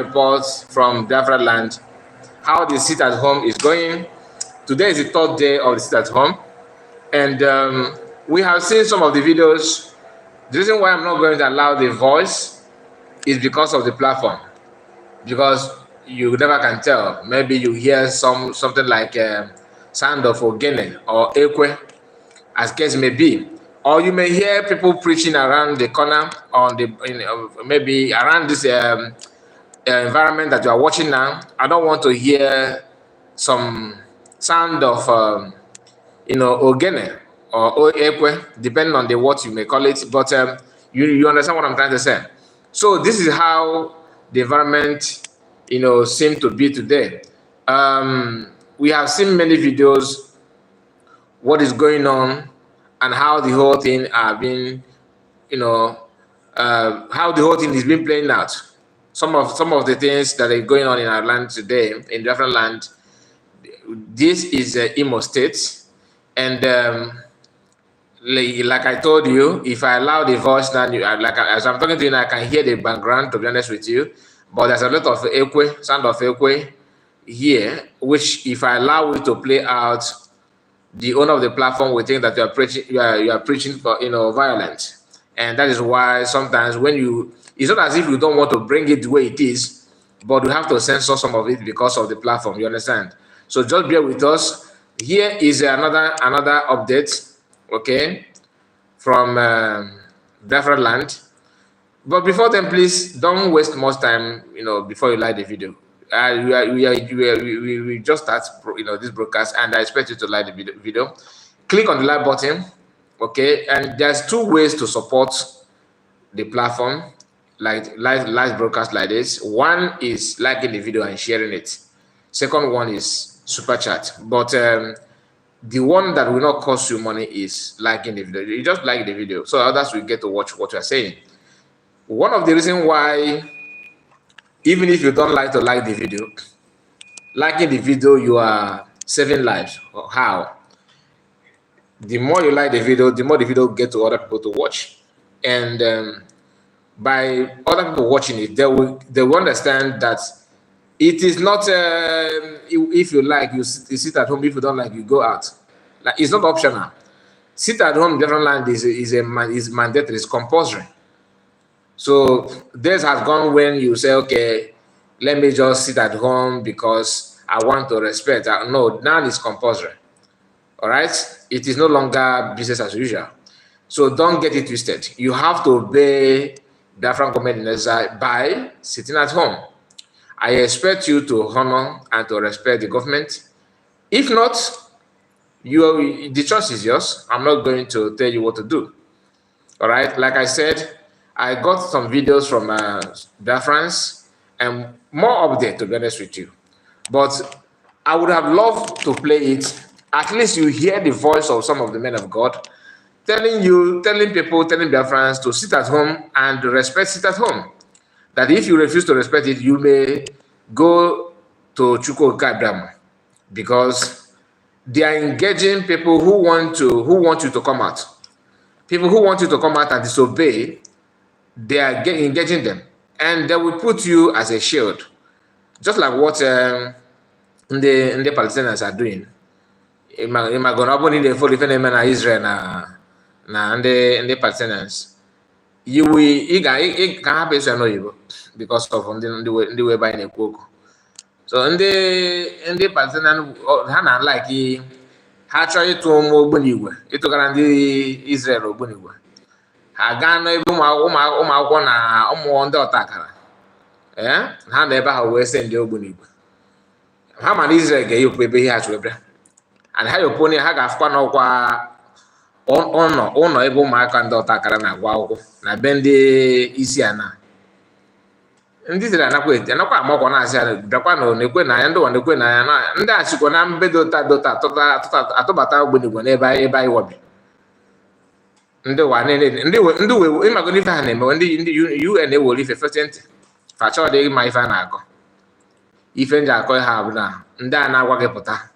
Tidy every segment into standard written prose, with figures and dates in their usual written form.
reports from Biafra land, how the sit at home is going. Today is the third day of the sit at home, and we have seen some of the videos. The reason why I'm not going to allow the voice is because of the platform, because you never can tell. Maybe you hear something like sound of Ogene or Ekwe, as case may be, or you may hear people preaching around the corner on the maybe around this environment that you are watching now. I don't want to hear some sound of Ogene or Ekwe, depending on the what you may call it, but you understand what I'm trying to say. So this is how the environment seem to be today. We have seen many videos, what is going on, and how the whole thing have been, how the whole thing is being playing out. Some of the things that are going on in our land today, in different land. This is Imo State, and like I told you, if I allow the voice now, as I'm talking to you now, I can hear the background, to be honest with you, but there's a lot of Ekwe, sound of Ekwe here, which if I allow it to play out, the owner of the platform will think that you are preaching for violence. And that is why sometimes it's not as if you don't want to bring it the way it is, but you have to censor some of it because of the platform, you understand? So just bear with us. Here is another update, okay, from Biafra land. But before then, please don't waste much time, before you like the video. We just start, this broadcast, and I expect you to like the video. Click on the like button, okay? And there's two ways to support the platform, like live broadcast like this. One is liking the video and sharing it. Second one is super chat. But the one that will not cost you money is liking the video. You just like the video, so others will get to watch what you are saying. One of the reasons why, even if you don't like to like the video, liking the video, you are saving lives. How? The more you like the video, the more the video get to other people to watch, and by other people watching it, they will understand that it is not. If you like, you sit at home. If you don't like, you go out. Like, it's not optional. Sit at home in different land is mandatory. It's compulsory. So days has gone when you say, okay, let me just sit at home because I want to respect. No, now it's compulsory. All right? It is no longer business as usual. So don't get it twisted. You have to obey Biafran government by sitting at home. I expect you to honor and to respect the government. If not, the choice is yours. I'm not going to tell you what to do. All right? Like I said, I got some videos from Biafrans and more update, to be honest with you. But I would have loved to play it. At least you hear the voice of some of the men of God telling Biafrans to sit at home and respect sit at home. That if you refuse to respect it, you may go to OKUKWU, because they are engaging people who want you to come out. People who want you to come out and disobey, they are engaging them, and they will put you as a shield, just like what the Palestinians are doing. Israel and the Palestinians. You can have a because of the way by the cook. So in the Palestinian, Hana like he try to move it to Israel or ha no ebe ụmụ akwụkwọ na ụmụ ndị ọtakara ha na ebe ha wee sị ndị ogbunigwe ha mara Israel ga-eyopụ ebe ihe achụ ebe, and ha yopụ onye ha ga-afụkwa n'ọkwa ụlọ ebe ụmụaka ndị ọtakara na-agwa akwụkwọ na be ndị isi ana ndị Israel anakwa amakwa na-asị bịakwa na na-ekwe na ya ndị ụwa na-ekwe na ya na ndị achịkwa na mbedo dota atụbata ogbunigwe n'ebe anyị wabi. Ndị ịmago n'ife ha na-eme ndị UN ewere ife fesentị facha ọ dịghị ma ife a na-akọ ife ndị akọ ha bụ na ndị a na-agwa gị pụta.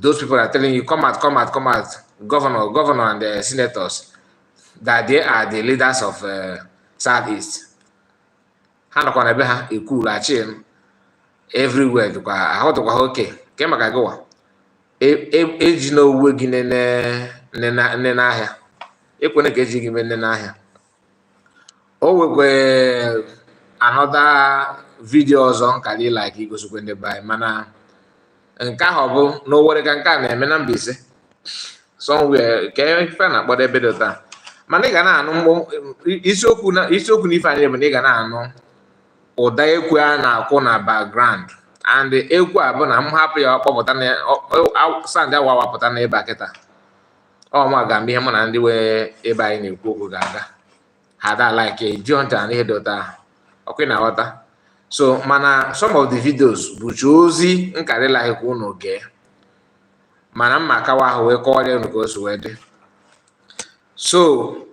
Those people are telling you come out, governor and the senators, that they are the leaders of Southeast. nọkwa na be ha ekulu achị m everywhere dịkwa ahụ dịkwa ha oke nke maka gịwa eji n'owuwe gị nne n'ahịa ekwene ka eji gị mee nne n'ahịa. O nwekwe another video ọzọ nkara like igosikwe ndị be anyị mana nke ahụ bụ n'Owerri ka nke a na-eme na Mbaise somewhere ka ife na-akpọdo ebe dị taa, mana ị ga na-anụ isiokwu n'ife anyị bụ na ị ga na-anụ ụda ekwe a na-akwụ na background, and ekwe a bụ na m hapụ ya kpọpụta sand awa wapụta n'ebe a kịta ọma ga-eme ihe mụ na ndị wee ebe anyị na-ekwu okwu ga-aga ha da like jonta na ihe dị ụta ọkwa na aghọta. So mana some of the videos bụcha ozi nkarịla anyị kwa unu gee mana mma akawa ahụ wee kọwara unu ka o si wee dị. So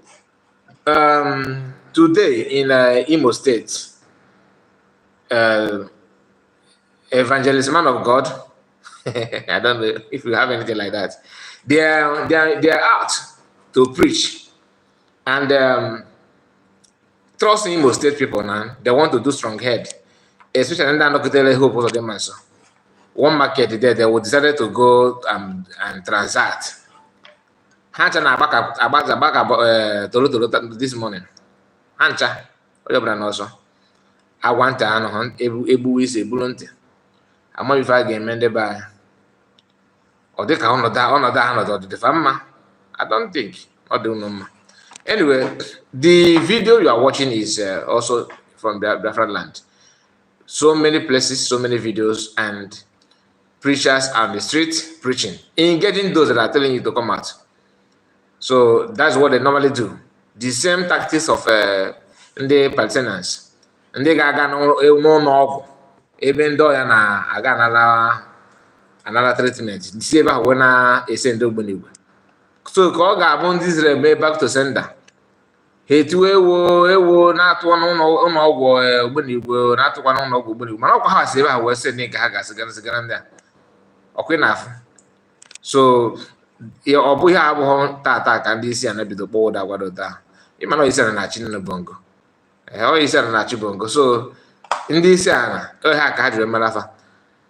today in Imo State, evangelist man of God I don't know if you have anything like that, they are out to preach, and trust Imo State people now, they want to do strong head, especially in the hope of them. So one market there, they decided to go and transact. Hancha na abaka tolo this morning. Hancha, oyobra n'ọsọ. Awanta anọ ebu ise bulonte. Ama ife a ga-eme ndị be anyị. Ọ dị ka ọnọdụ dị mma. I don't think ọ dị unu mma. Anyway, the video you are watching is also from Biafra land. So many places, so many videos, and preachers on the street preaching, engaging those that are telling you to come out. So that's what they normally do. The same tactics of the Palestinians. And they got no even though I got another treatment. The same when I send over. So call Gabon this rebel back to sender. He to ewo not one on our Bunny, not one on our Bunny. Manaka has ever was sending Gagas against there. Okay, enough. So your boy have one tata and this and a bit of board. I would that. You might know he's an achin in the bongo. Oh, he's an achibongo. So in this I had remember.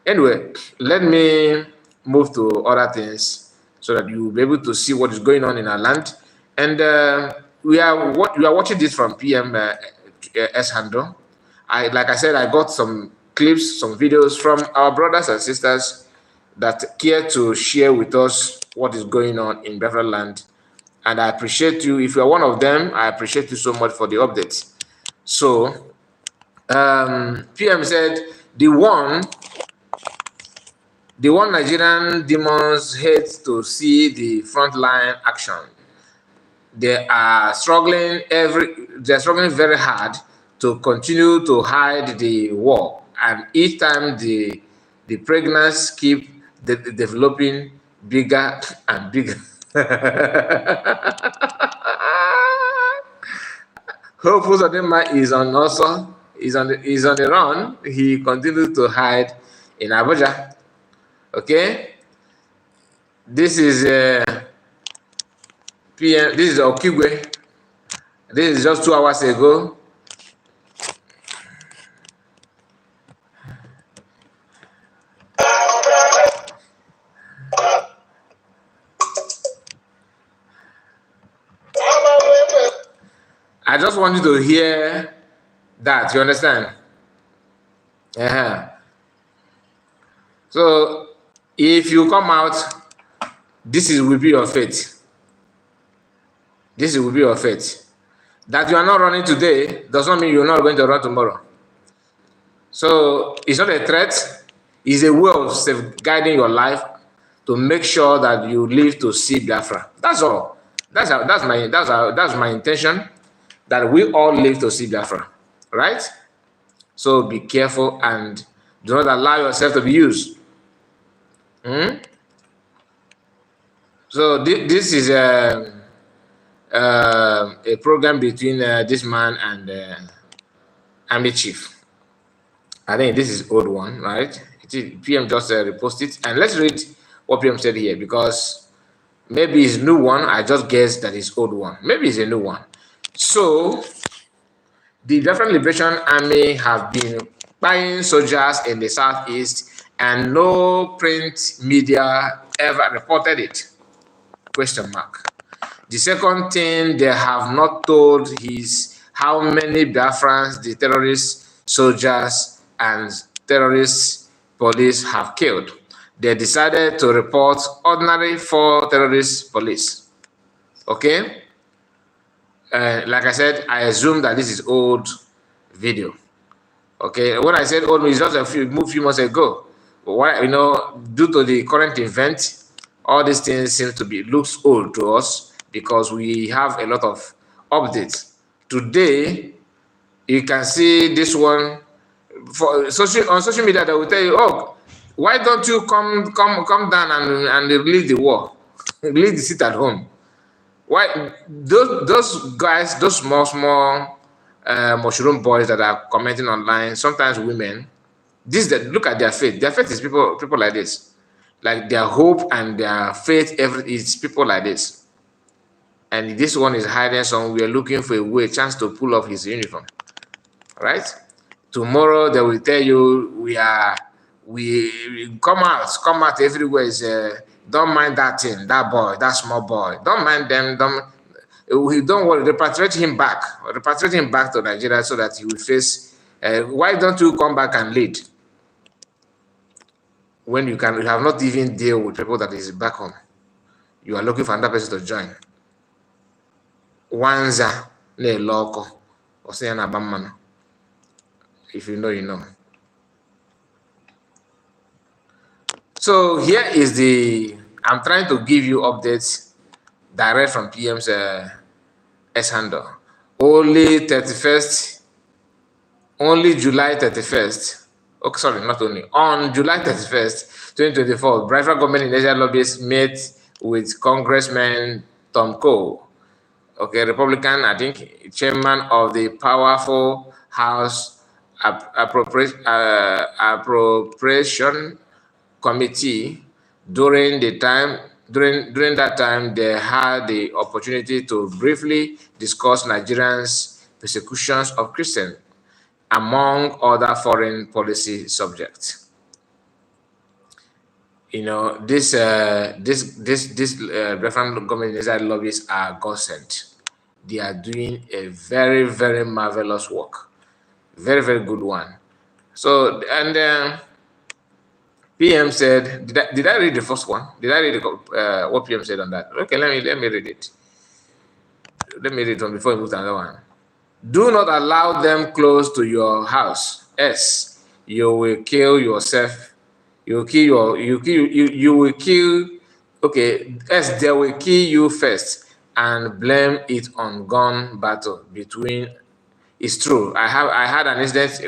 Anyway, let me move to other things so that you'll be able to see what is going on in our land. And we are watching this from PM S handle. Like I said, I got some clips, some videos from our brothers and sisters that care to share with us what is going on in Biafra land. And I appreciate you. If you are one of them, I appreciate you so much for the updates. So PM said the one Nigerian demons hate to see the frontline action. They are struggling very hard to continue to hide the war, and each time the pregnancies keep developing bigger and bigger. Hope Uzodinma is on the run. He continues to hide in Abuja. Okay, this is PM. This is OKUKWU. This is just 2 hours ago. I just want you to hear that. You understand? So if you come out, this will be your fate. This will be your fate. That you are not running today does not mean you're not going to run tomorrow. So it's not a threat. It's a way of safeguarding your life to make sure that you live to see Biafra. That's all. That's my intention. That we all live to see Biafra, right? So be careful and do not allow yourself to be used. So this is a program between this man and Army Chief. I think this is old one, right? PM just reposted it, and let's read what PM said here, because maybe it's new one. I just guessed that it's old one. Maybe it's a new one. So The Biafran Liberation Army have been buying soldiers in the southeast, and no print media ever reported it. Question mark. The second thing they have not told is how many Biafrans the terrorist soldiers and terrorist police have killed. They decided to report ordinary 4 terrorist police. Okay? Like I said, I assume that this is old video. Okay, when I said old, it's just a few months ago. But why, due to the current event, all these things seem to be looks old to us because we have a lot of updates. Today, you can see this one on social media. They will tell you, "Oh, why don't you come down and leave the war, leave the seat at home?" Why those guys, those small mushroom boys that are commenting online, sometimes women, look at their faith. Their faith is people like this. Like their hope and their faith is people like this. And this one is hiding somewhere looking for a chance to pull off his uniform. Right? Tomorrow they will tell you we come out everywhere. Don't mind that thing, that boy, that small boy. Don't mind them. Don't worry. Repatriate him back to Nigeria so that he will face. Why don't you come back and lead? When you have not even deal with people that is back home, you are looking for another person to join. Wanza ne loko osena bamano. If you know, you know. So here is I'm trying to give you updates direct from PM's S-handle. Only July 31st. Oh, sorry, not only. On July 31st, 2024, Biafra government in Nigeria lobbyists met with Congressman Tom Cole, okay, Republican, I think, chairman of the powerful House Appropriation Committee. During that time, they had the opportunity to briefly discuss Nigerians' persecutions of Christians, among other foreign policy subjects. This referendum government lobbyists are God sent. They are doing a very, very marvelous work, very, very good one. So, and PM said, did I read the first one? Did I read what PM said on that? Okay, let me read it. Let me read it before we move to another one. Do not allow them close to your house. S. You will kill yourself. You will kill you will kill. Okay. S. They will kill you first and blame it on gun battle between. It's true. I had an incident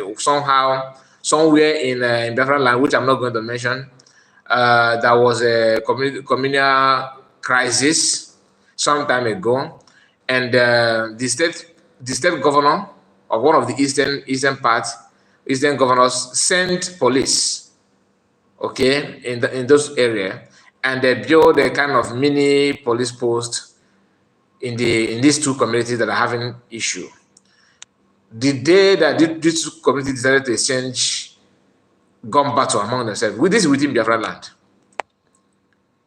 somewhere in Biafra land, which I'm not going to mention. There was a communal crisis some time ago, and the state governor of one of the eastern governors sent police, okay, in those areas, and they built a kind of mini police post in these two communities that are having issue. The day that these two communities decided to exchange gun battle among themselves, this is within Biafra land,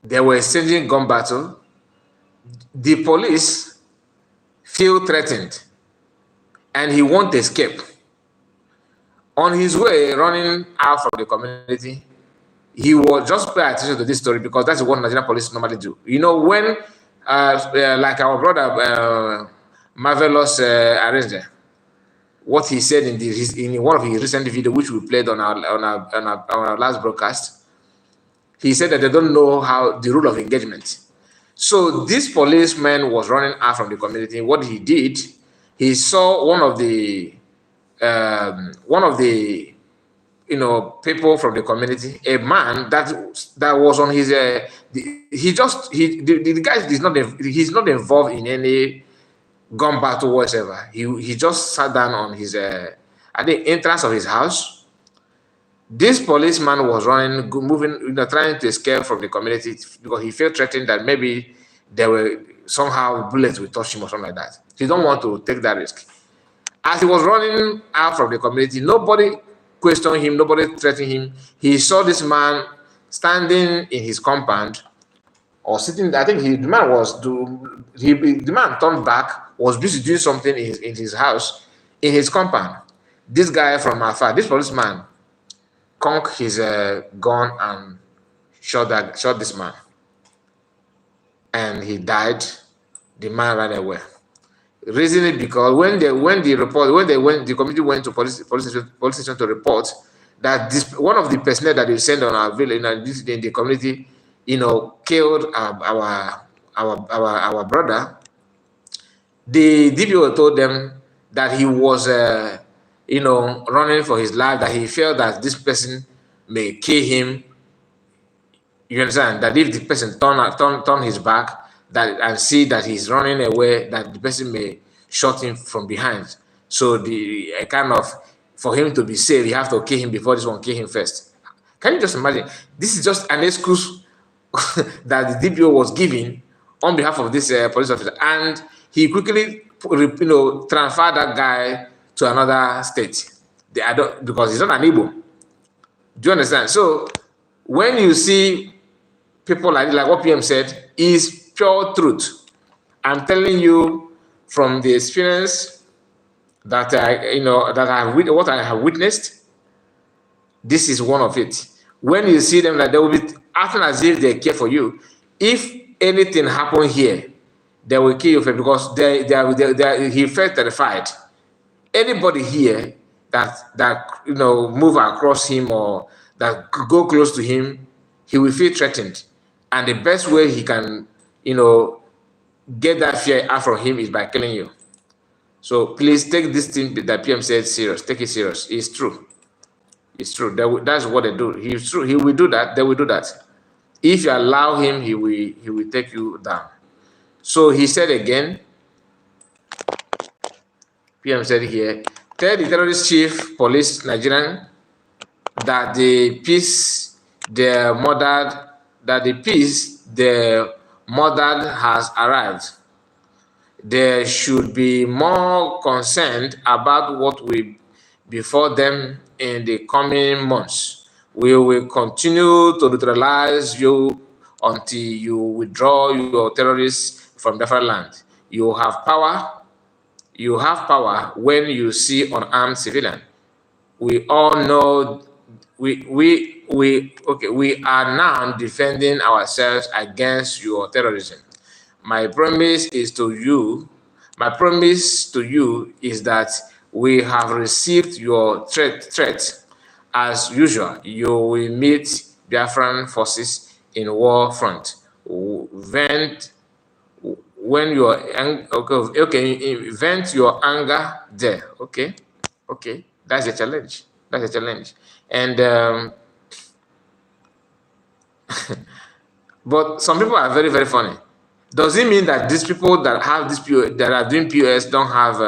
they were exchanging gun battle. The police feel threatened, and he won't escape. On his way running out from the community, he will just pay attention to this story because that's what Nigerian police normally do. When like our brother Marvelous Arranger, what he said in one of his recent videos, which we played on our last broadcast, he said that they don't know how the rule of engagement. So this policeman was running out from the community. What he did, he saw one of the people from the community, a man that was on his the guy he's not involved in any gun battle whatsoever. He just sat down on his at the entrance of his house. This policeman was moving, trying to escape from the community because he felt threatened that maybe there were somehow bullets will touch him or something like that. He don't want to take that risk. As he was running out from the community, nobody questioned him, nobody threatened him. He saw this man standing in his compound or sitting. I think the man was the man turned back, was busy doing something in his house, in his compound. This guy from afar, this policeman, conked his gun and shot this man, and he died. The man ran away. Reason it because when the community went to police station to report that this one of the personnel that they sent on our village in the community, killed our brother. The DPO told them that he was running for his life, that he felt that this person may kill him. You understand? That if the person turn his back and see that he's running away, that the person may shoot him from behind. So for him to be safe, you have to kill him before this one kill him first. Can you just imagine? This is just an excuse that the DPO was giving on behalf of this police officer, and he quickly transferred that guy to another state. Because he's not an Igbo. Do you understand? So when you see people like what PM said, is pure truth. I'm telling you from the experience that what I have witnessed. This is one of it. When you see them, like they will be acting as if they care for you. If anything happen here, they will kill you because he felt terrified. Anybody here that move across him or that go close to him, he will feel threatened. And the best way he can, get that fear out from him is by killing you. So please take this thing that PM said serious. Take it serious. It's true. It's true. That's what they do. He's true. He will do that. They will do that. If you allow him, he will take you down. So he said again, PM said here, tell the terrorist chief, police, Nigerian, that the peace their murdered has arrived. They should be more concerned about what will befall them in the coming months. We will continue to neutralize you until you withdraw your terrorists from Biafra land. You have power. You have power when you see unarmed civilian. We all know we are now defending ourselves against your terrorism. My promise to you is that we have received your threat. As usual, you will meet Biafran forces in war front. Vent your anger there. Okay, that's a challenge. And but some people are very, very funny. Does it mean that these people that have this that are doing POS don't have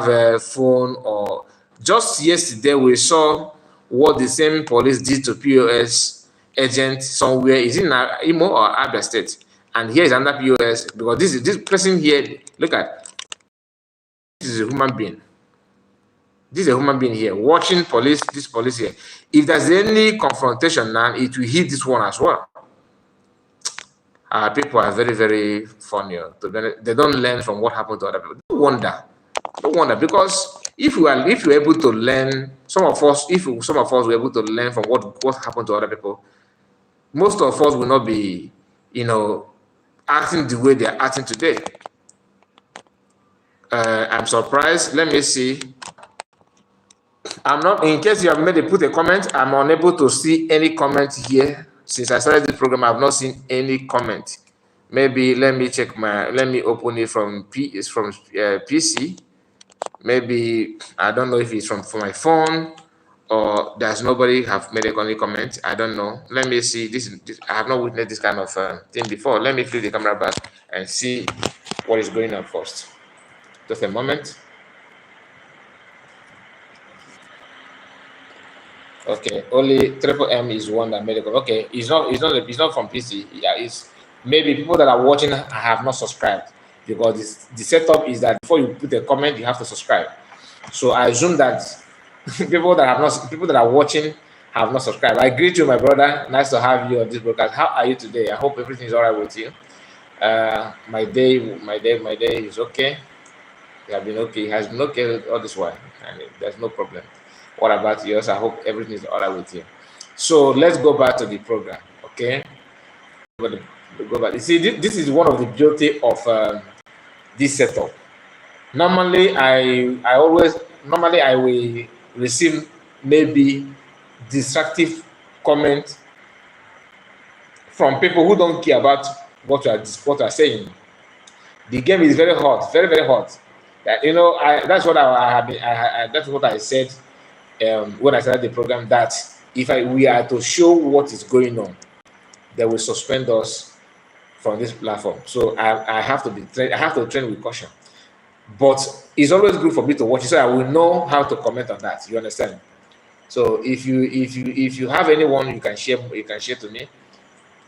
a phone? Or just yesterday we saw what the same police did to POS agent somewhere. Is it in Imo or Abia State? And here is another POS, because this person here. Look at this is a human being. This is a human being here watching this police here. If there's any confrontation now, it will hit this one as well. People are very, very funny. They don't learn from what happened to other people. Don't wonder, because if you're able to learn, some of us were able to learn from what happened to other people, most of us will not be, acting the way they are acting today. I'm surprised. Let me see. I'm not, in case you have put a comment, I'm unable to see any comment here. Since I started the program, I have not seen any comment. Maybe let me open it from PC. Maybe, I don't know if it's from my phone or there's nobody have made any comment. I don't know. Let me see. This I have not witnessed this kind of thing before. Let me flip the camera back and see what is going on first. Just a moment. Okay, only Triple M is one that made it. Okay, it's not from PC. Yeah, it's maybe people that are watching have not subscribed. because the setup is that before you put a comment, you have to subscribe. So I assume that people that are watching have not subscribed. I greet you, my brother. Nice to have you on this broadcast. How are you today? I hope everything is all right with you. My day is okay. It has been okay all this while, and there's no problem. What about yours? I hope everything is all right with you. So let's go back to the program, okay? Go back. You see, this is one of the beauty of this setup. Normally, I will receive maybe destructive comment from people who don't care about what you are saying. The game is very hot, very, very hot. That's what that's what I said when I started the program, that if we are to show what is going on, they will suspend us from this platform. So I have to train with caution. But it's always good for me to watch it so I will know how to comment on that. You understand? So if you have anyone you can share to me.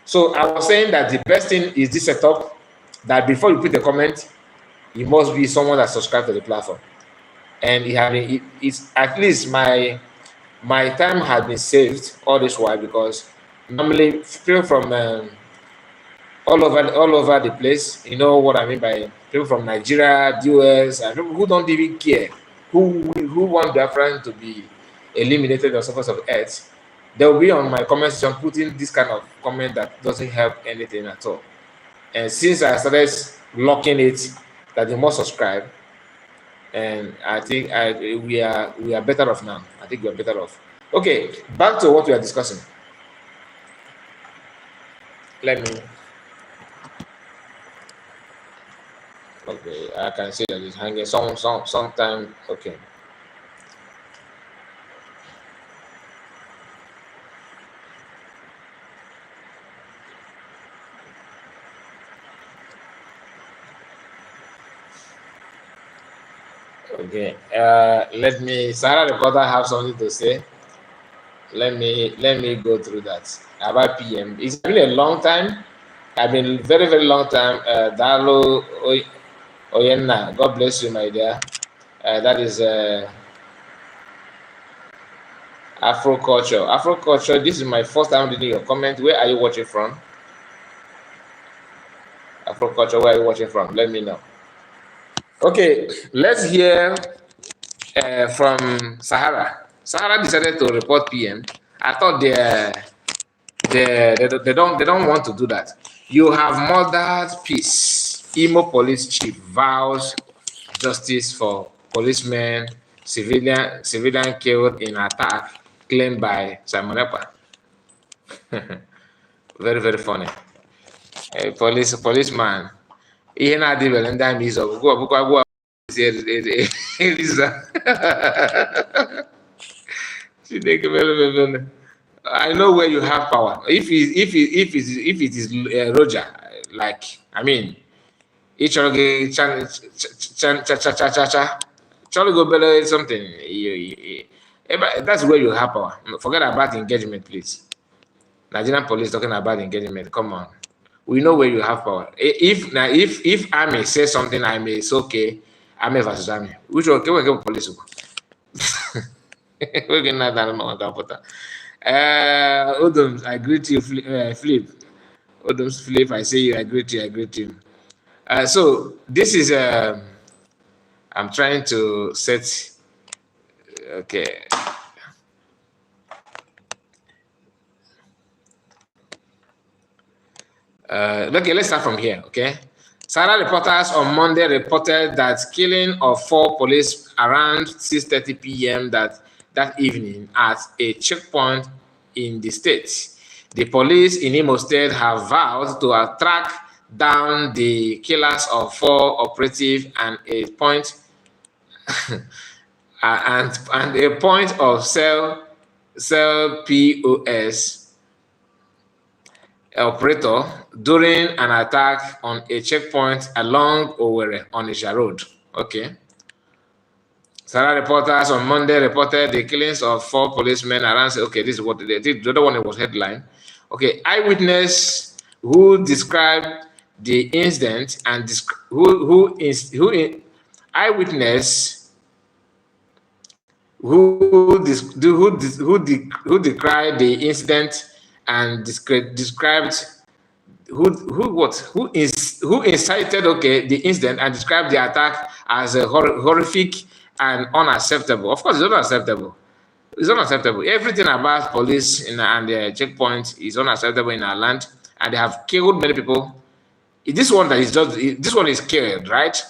So I was saying that the best thing is this setup, that before you put a comment, you must be someone that subscribed to the platform. And it's at least my time has been saved all this while, because normally people from all over the place, you know what I mean by people from Nigeria, US, and people who don't even care, who want Biafra to be eliminated on the surface of earth, they'll be on my comment section putting this kind of comment that doesn't help anything at all. And since I started locking it that they must subscribe, and I think we are better off now. I think we are better off. Okay, back to what we are discussing. Okay, I can see that it's hanging sometime. Okay. Okay. Let me, Sarah Reporter, have something to say. Let me go through that about PM. It's been a long time. I've been very, very long time. Dalo Oyenna, God bless you, my dear. That is Afro culture. Afro culture. This is my first time reading your comment. Where are you watching from? Afro culture. Where are you watching from? Let me know. Okay, let's hear from Sahara. Sahara decided to report PM. I thought they don't want to do that. You have murdered peace. Imo police chief vows justice for policemen, civilian killed in attack claimed by Simon Ekpa. Very, very funny. A policeman. Ihe na-adịbele ndị amị izu ọgụ ọbụkwa I know where you have power. If it is Roger, like, I mean, each Charlie go better something. That's where you have power. Forget about engagement, please. Nigerian police talking about engagement. Come on. We know where you have power. If Army says something, I may say, okay, Army versus Army. Which one? Can we get police? We're getting that. I don't know what Odoms, I greet you, Flip. Odoms, Flip, I say you, I greet you. So this is, I'm trying to set, okay. Okay, let's start from here, okay? Sarah reporters on Monday reported that killing of 4 police around 6:30 p.m. that evening at a checkpoint in the state. The police in Imo State have vowed to track down the killers of 4 operatives and a point and a point of sell POS operator during an attack on a checkpoint along Owerri Onitsha Road. Okay. Sarah reporters on Monday reported the killings of 4 policemen around. Okay, this is what they did. The other one was headline. Okay, eyewitness who described the incident and who eyewitness who decried the incident and described who incited the incident and described the attack as a horrific and unacceptable. Of course, it's unacceptable. It's unacceptable. Everything about police and the checkpoint is unacceptable in our land, and they have killed many people. This one is killed, right?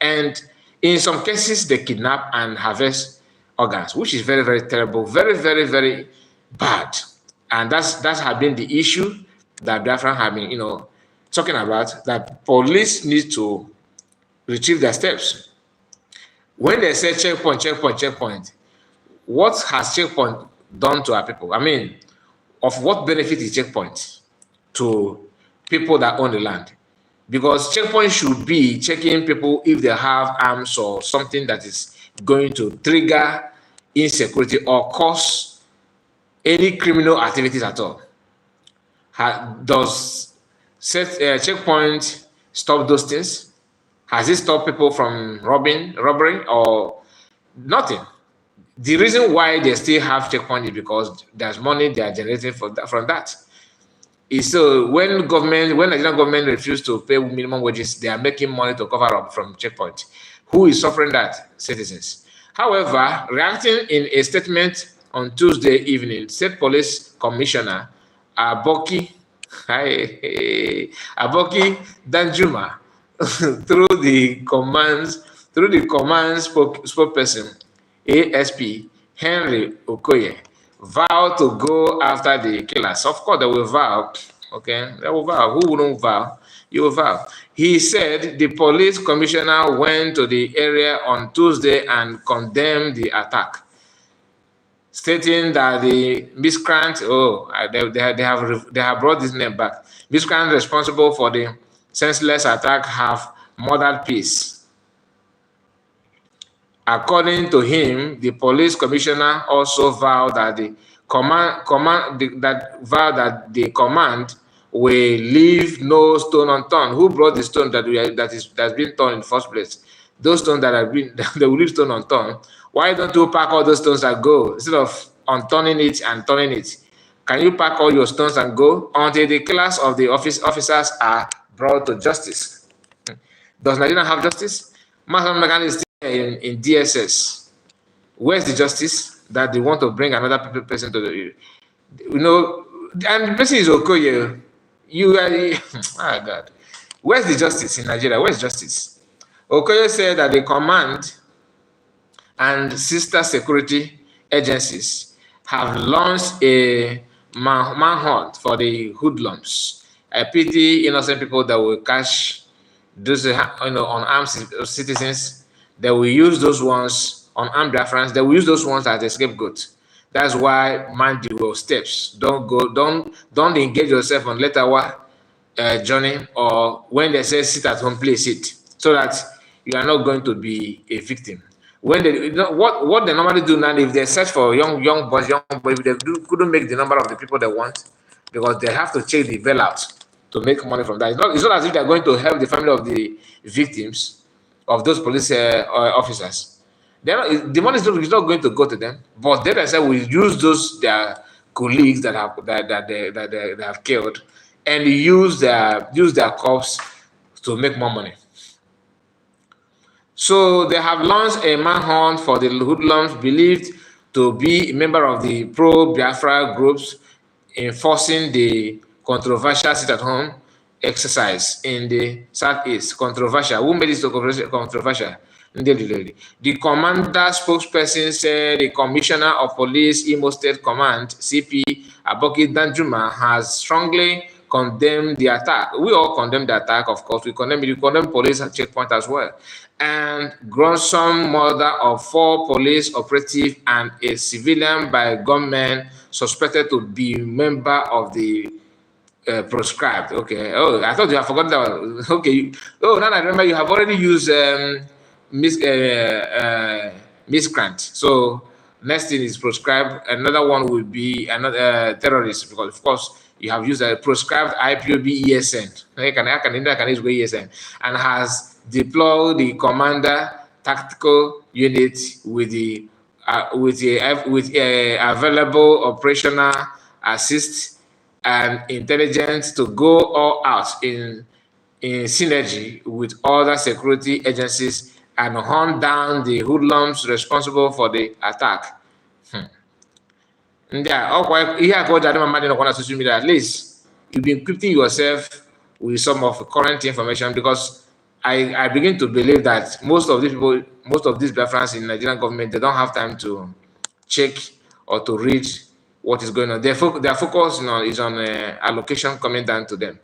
And in some cases, they kidnap and harvest organs, which is very, very terrible, very, very, very bad. And that's have been the issue that Biafra have been, talking about. That police need to retrieve their steps. When they say checkpoint, checkpoint, checkpoint, what has checkpoint done to our people? I mean, of what benefit is checkpoint to people that own the land? Because checkpoint should be checking people if they have arms or something that is going to trigger insecurity or cause any criminal activities at all. Does checkpoint stop those things? Has it stopped people from robbery or nothing? The reason why they still have checkpoint is because there's money they are generating from that. So when Nigerian government refuse to pay minimum wages, they are making money to cover up from checkpoint. Who is suffering that? Citizens. However, reacting in a statement on Tuesday evening, State Police Commissioner Aboki Danjuma, through the command spokesperson ASP Henry Okoye, vowed to go after the killers. Of course, they will vow. Okay, they will vow. Who wouldn't vow? You will vow. He said the police commissioner went to the area on Tuesday and condemned the attack, stating that the miscreant, they have brought this name back. Miscreant responsible for the senseless attack have murdered peace. According to him, the police commissioner also vowed that the command will leave no stone unturned. Who brought the stone that's been turned in the first place? Those stones that have been they will leave stone unturned. Why don't you pack all those stones and go instead of unturning it and turning it? Can you pack all your stones and go until the killers of the officers are brought to justice? Does Nigeria have justice? Master Megan is still in DSS. Where's the justice that they want to bring another person to the, and the person is Okoye. You are, oh God. Where's the justice in Nigeria? Where's justice? Okoye said that the command and sister security agencies have launched a manhunt for the hoodlums. I pity innocent people that will catch those unarmed citizens. They will use those ones, unarmed Biafrans, they will use those ones as a scapegoat. That's why mind your steps. Don't engage yourself on later journey, or when they say sit at home, please sit, so that you are not going to be a victim. When they, what they normally do now, if they search for young boys, if they couldn't make the number of the people they want, because they have to check the veil out to make money from that. It's not as if they're going to help the family of the victims of those police officers. The money is not going to go to them, but they themselves will use their colleagues that they have killed, and use their corpse to make more money. So they have launched a manhunt for the hoodlums believed to be a member of the pro-Biafra groups enforcing the controversial sit-at-home exercise in the Southeast. Controversial. Who made it so controversial? The commander spokesperson said the commissioner of police, Imo State Command, CP Aboki Danjuma, has strongly condemned the attack. We all condemn the attack, of course. We condemn police at checkpoint as well. And gruesome murder of 4 police operatives and a civilian by gunmen suspected to be a member of the Proscribed. Okay. Oh, I thought you have forgotten that one. Okay. Oh, now I remember you have already used miscreant. So Next thing is proscribed. Another one will be another terrorist, because of course you have used a proscribed IPOB ESN. I can use ESN, and has deployed the commander tactical unit with the with available operational assist and intelligence to go all out in synergy with other security agencies and hunt down the hoodlums responsible for the attack. Social media, at least you've been equipping yourself with some of current information, because I begin to believe that most of these people, most of these Biafrans in Nigerian government, they don't have time to check or to read what is going on. Their focus is on allocation coming down to them.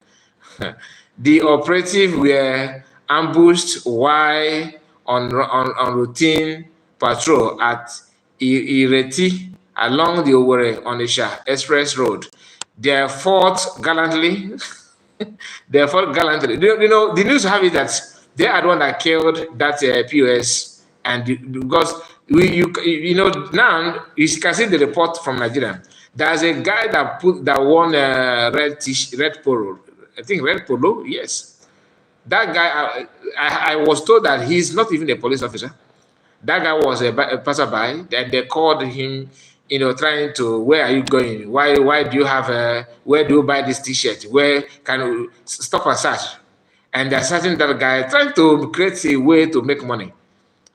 The operative were ambushed while on routine patrol at Ireti along the Owerri-Onitsha Express Road. They fought gallantly. They fought gallantly. You know, the news have it that they are the one that killed that POS, and because you know, now you can see the report from Nigeria. There's a guy that won red polo. I think red polo. Yes, that guy. I was told that he's not even a police officer. That guy was a passerby. That they called him, you know, trying to, where are you going? Why do you have a, where do you buy this T-shirt? Where can you stop and search? And they're searching that guy, trying to create a way to make money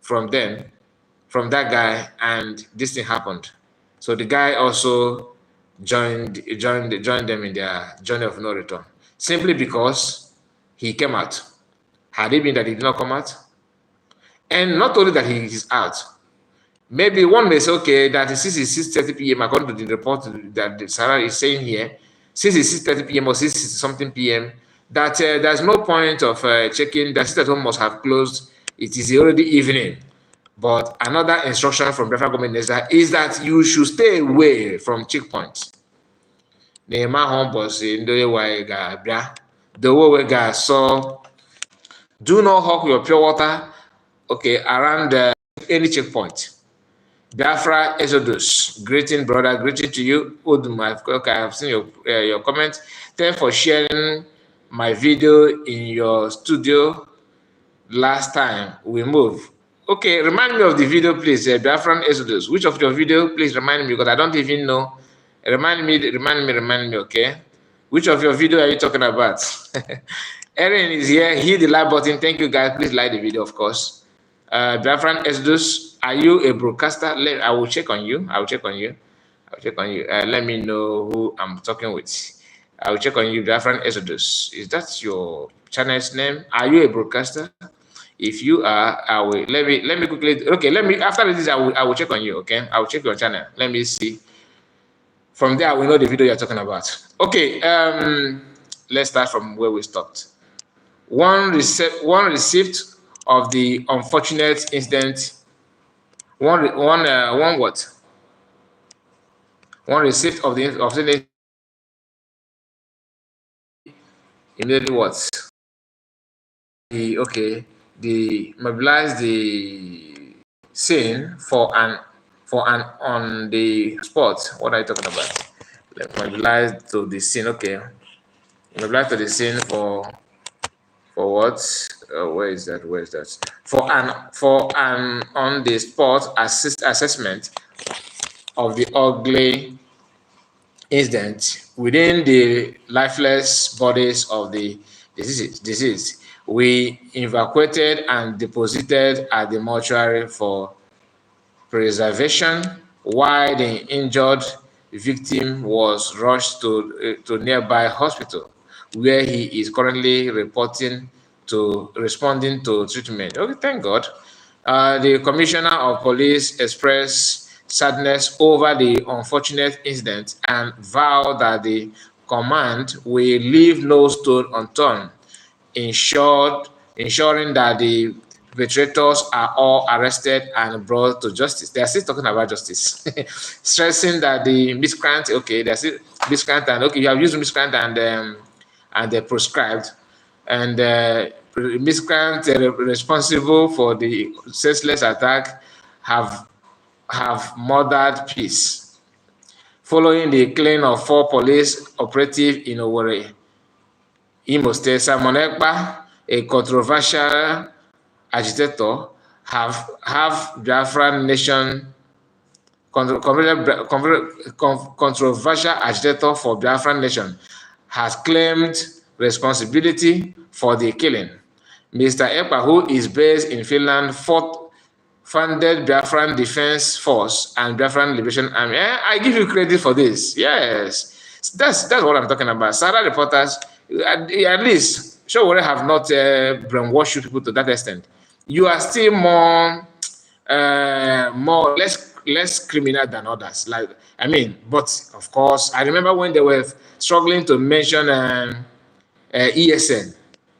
from them, from that guy, and this thing happened. So the guy also joined them in their journey of no return, simply because he came out. Had it been that he did not come out, and not only that he is out, maybe one may say, okay, that since it's 6:30 p.m., according to the report that Sarah is saying here, since it's 6:30 p.m. or 6 something p.m., that there's no point of checking, that sit at home must have closed. It is already evening. But another instruction from Biafra government is that you should stay away from checkpoints. The way we so do not hawk your pure water, okay, around any checkpoint. Biafra Exodus, greeting brother, greeting to you. Okay, I have seen your comment. Thank you for sharing my video in your studio last time we move. Okay, remind me of the video, please. Biafran Exodus. Which of your video, please remind me, because I don't even know. Remind me, okay? Which of your video are you talking about? Erin is here. Hit the like button. Thank you, guys. Please like the video, of course. Biafran Exodus, are you a broadcaster? I will check on you. Let me know who I'm talking with. I will check on you, Biafran Exodus. Is that your channel's name? Are you a broadcaster? If you are, I will let me quickly. Okay, after this I will check on you. Okay, I will check your channel. Let me see. From there, I will know the video you're talking about. Okay, let's start from where we stopped. One receipt of the unfortunate incident. One receipt of the incident. Immediately what? They mobilize the scene for an on the spot. What are you talking about? Mobilize to the scene. Okay, mobilize to the scene for what? Where is that? For an on the spot assessment of the ugly incident within the lifeless bodies of the deceased. We evacuated and deposited at the mortuary for preservation, while the injured victim was rushed to nearby hospital, where he is currently responding to treatment. Okay, thank God. The Commissioner of Police expressed sadness over the unfortunate incident and vowed that the command will leave no stone unturned, ensuring that the perpetrators are all arrested and brought to justice. They are still talking about justice, stressing that the miscreant, okay, they are still miscreant, and okay, you have used miscreant and the proscribed, and miscreant responsible for the senseless attack have have murdered peace. Following the killing of 4 police operatives in Owerri, Imo State, Simon Ekpa, a controversial agitator, have Biafran nation controversial agitator for Biafran nation has claimed responsibility for the killing. Mr. Ekpa, who is based in Finland, funded Biafran Defense Force and Biafran Liberation Army. I give you credit for this. Yes, that's what I'm talking about. Sarah reporters, at least, sure, we have not brainwashed you people to that extent. You are still less criminal than others. Like, I mean, but of course, I remember when they were struggling to mention ESN.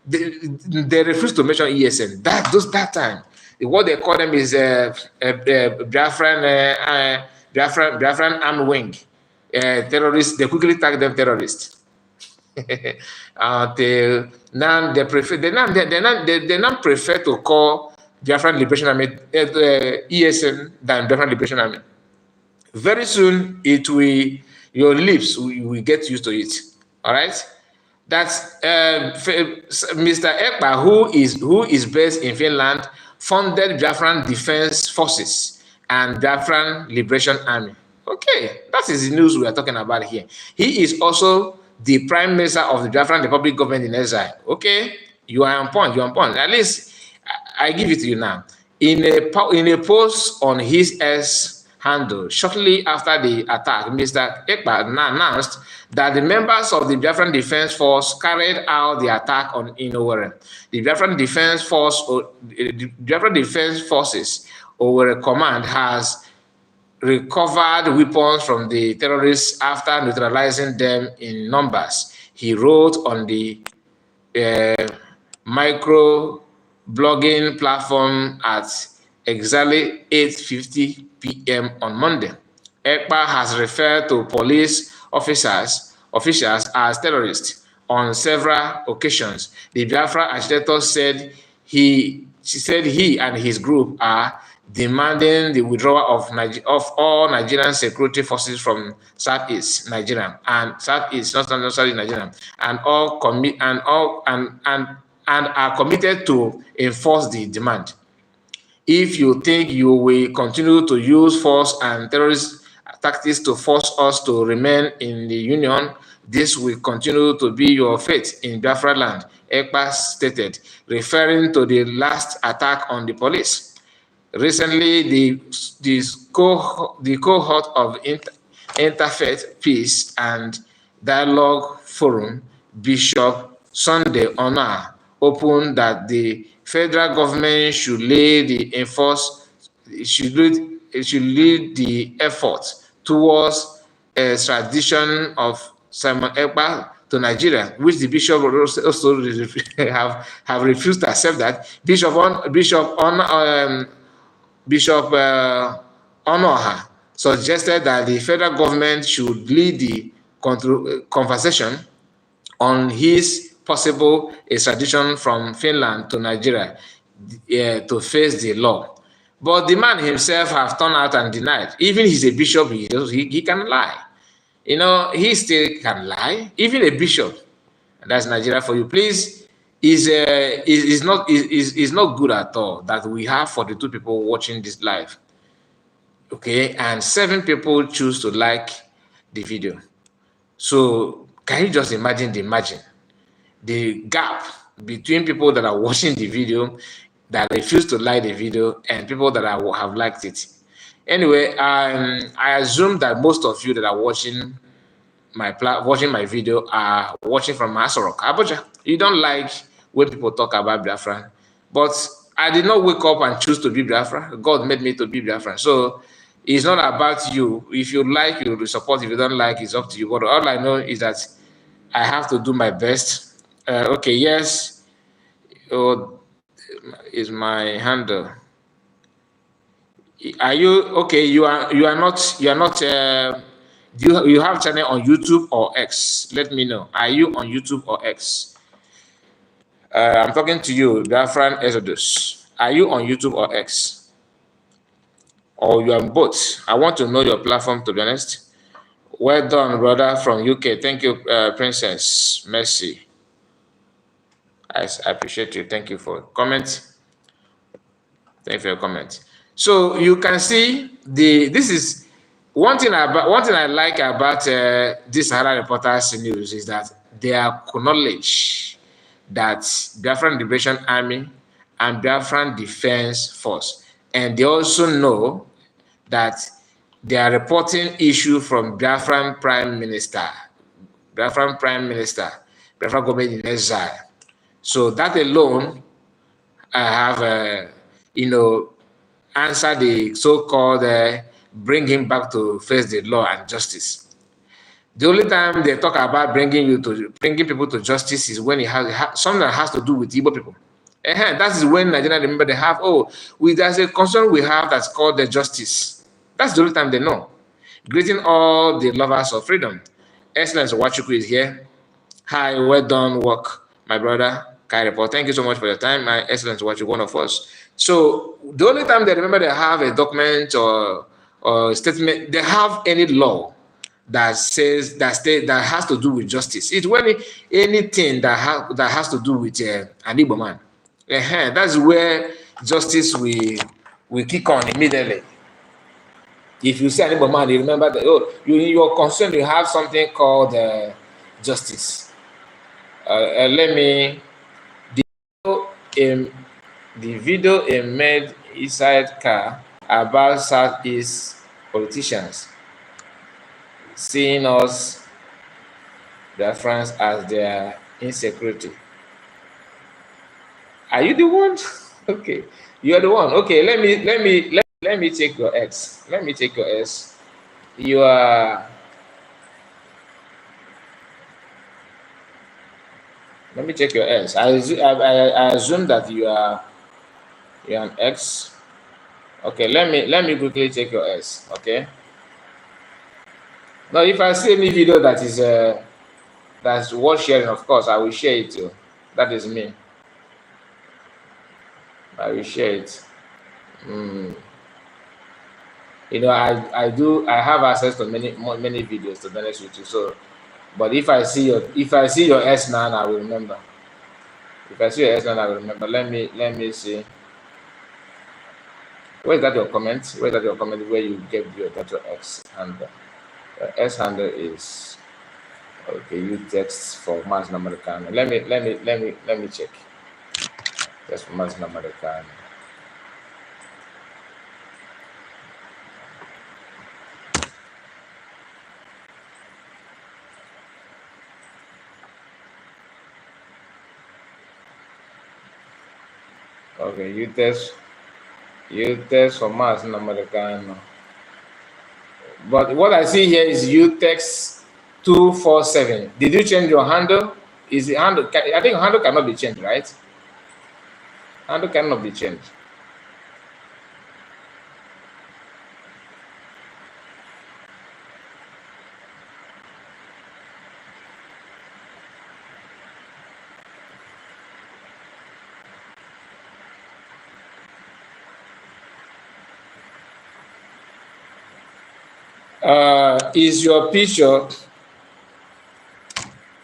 They refused to mention ESN. That time, what they call them is Biafran armed wing terrorists. They quickly tag them terrorists. They now prefer to call Biafran Liberation Army ESN than Biafran Liberation Army. Very soon, your lips will get used to it. All right. That's Mr. Ekpa, who is based in Finland, funded Biafran Defense Forces and Biafran Liberation Army. Okay, that is the news we are talking about here. He is also the Prime Minister of the Biafran Republic government in exile. Okay, you are on point. You are on point. At least I give it to you now. In a post on his handle shortly after the attack, Mr. Ekpa announced that the members of the Biafran Defense Force carried out the attack in Owerri. The Biafran Defense Forces Owerri Command has recovered weapons from the terrorists after neutralizing them in numbers. He wrote on the micro blogging platform at exactly 8:50 p.m. on Monday. Ekpa has referred to police officials as terrorists on several occasions. The Biafra agitator said he and his group are demanding the withdrawal of all Nigerian security forces from Southeast Nigeria and Southeast, not Nigeria, and are committed to enforce the demand. If you think you will continue to use force and terrorist tactics to force us to remain in the Union, this will continue to be your fate in Biafra land, Ekpa stated, referring to the last attack on the police. Recently, the cohort of Interfaith Peace and Dialogue Forum, Bishop Sunday Honor, opened that the federal government should lead the effort towards extradition of Simon Ekpa to Nigeria, which the bishop also have refused to accept that. Bishop Onoha suggested that the federal government should lead the conversation on his possible extradition from Finland to Nigeria to face the law. But the man himself has turned out and denied. Even he's a bishop, he can lie. You know, he still can lie. Even a bishop, and that's Nigeria for you. Please, is not good at all that we have 42 people watching this live. Okay, and 7 people choose to like the video. So can you just imagine the gap between people that are watching the video that refuse to like the video and people that have liked it? Anyway, I assume that most of you that are watching my video are watching from Asorok, Abuja. You don't like when people talk about Biafra, but I did not wake up and choose to be Biafra. God made me to be Biafra. So it's not about you. If you like, you will support. If you don't like, it's up to you. But all I know is that I have to do my best. Okay, yes. Is my handle. Are you okay? You are not. You have channel on YouTube or X? Let me know. Are you on YouTube or X? I'm talking to you, Biafran Exodus. Are you on YouTube or X? or you are both? I want to know your platform, to be honest. Well done, brother from UK. Thank you, Princess Mercy. I appreciate you. Thank you for your comment. Thank you for your comment. So you can see this is one thing I like about this Sahara Reporters news is that they acknowledge that Biafran Liberation Army and Biafran Defense Force, and they also know that they are reporting issue from Biafran Prime Minister, Biafran government in exile. So that alone, I have, answered the so-called bring him back to face the law and justice. The only time they talk about bringing people to justice is when it has something that has to do with Igbo people. That is when Nigeria remember they have, there's a concern we have that's called the justice. That's the only time they know. Greeting all the lovers of freedom. Excellence Wachuku is here. Hi, well done work, my brother. Kai Report. Thank you so much for your time. My excellence Wachuku, one of us. So the only time they remember they have a document or statement, they have any law that says that has to do with justice. It's when anything that has to do with an Igbo man. That's where justice will kick on immediately. If you see an Igbo man, you remember that you're concerned you have something called justice. Let me the video made inside car about Southeast politicians seeing us, their friends, as their insecurity. Are you the one? Okay, you are the one. Okay, let me check your X. Let me check your X. You are. Let me check your X. I assume that you're an X. Okay, let me quickly check your S. Okay. Now, if I see any video that is that's worth sharing, of course, I will share it too. That is me. I will share it. You know, I have access to many videos, to be honest with you. So, but if I see your S now, I will remember. If I see your S now, I will remember. Let me see. Where is that your comment? Where is that your comment where you gave your X handle? S handle is okay. You text for Mass Americano. Let me check. That's for Mass Americano. Okay, you text for Mass Americano. But what I see here is you text 247. Did you change your handle? Is it handle? I think handle cannot be changed, right? Handle cannot be changed. Is your picture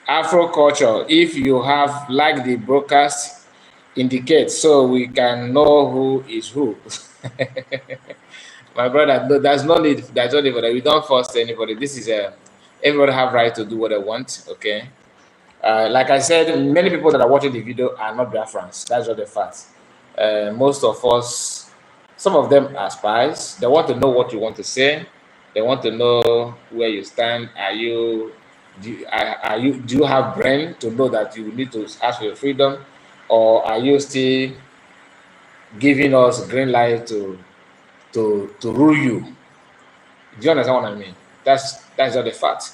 Afro culture? If you have liked the broadcast, indicate so we can know who is who. My brother, there's no need for that. We don't force anybody. This is everybody have right to do what they want. Okay. Like I said, many people that are watching the video are not Biafrans. That's just the fact. Most of us, some of them are spies. They want to know what you want to say. They want to know where you stand. Do you have brain to know that you need to ask for your freedom, or are you still giving us green light to rule you? Do you understand what I mean? That's just the fact.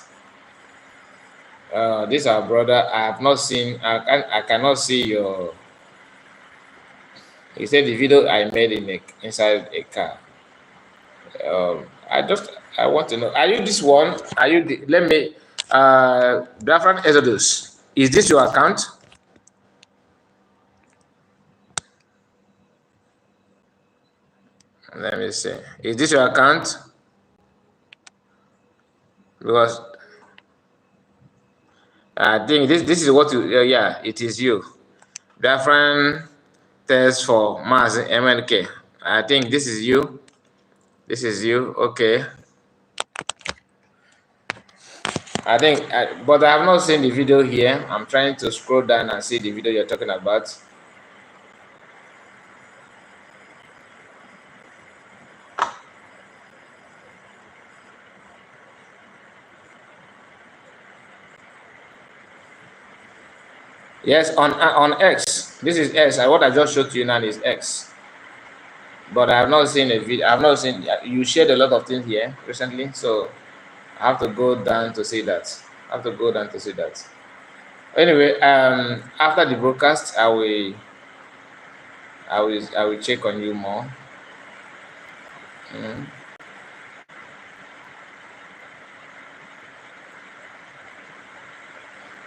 This our brother. I have not seen. I cannot see your. He said the video I made inside a car. I want to know. Are you this one? Are you the? Let me. Biafran Exodus. Is this your account? Let me see. Is this your account? Because I think this is what you. Yeah, it is you. Biafran test for Mars MNK. I think this is you. This is you. Okay. I think, but I have not seen the video here. I'm trying to scroll down and see the video you're talking about. Yes, on X. This is X. What I just showed to you now is X. But I have not seen a video. I have not seen. You shared a lot of things here recently, so I have to go down to see that. I have to go down to see that. Anyway, after the broadcast, I will check on you more.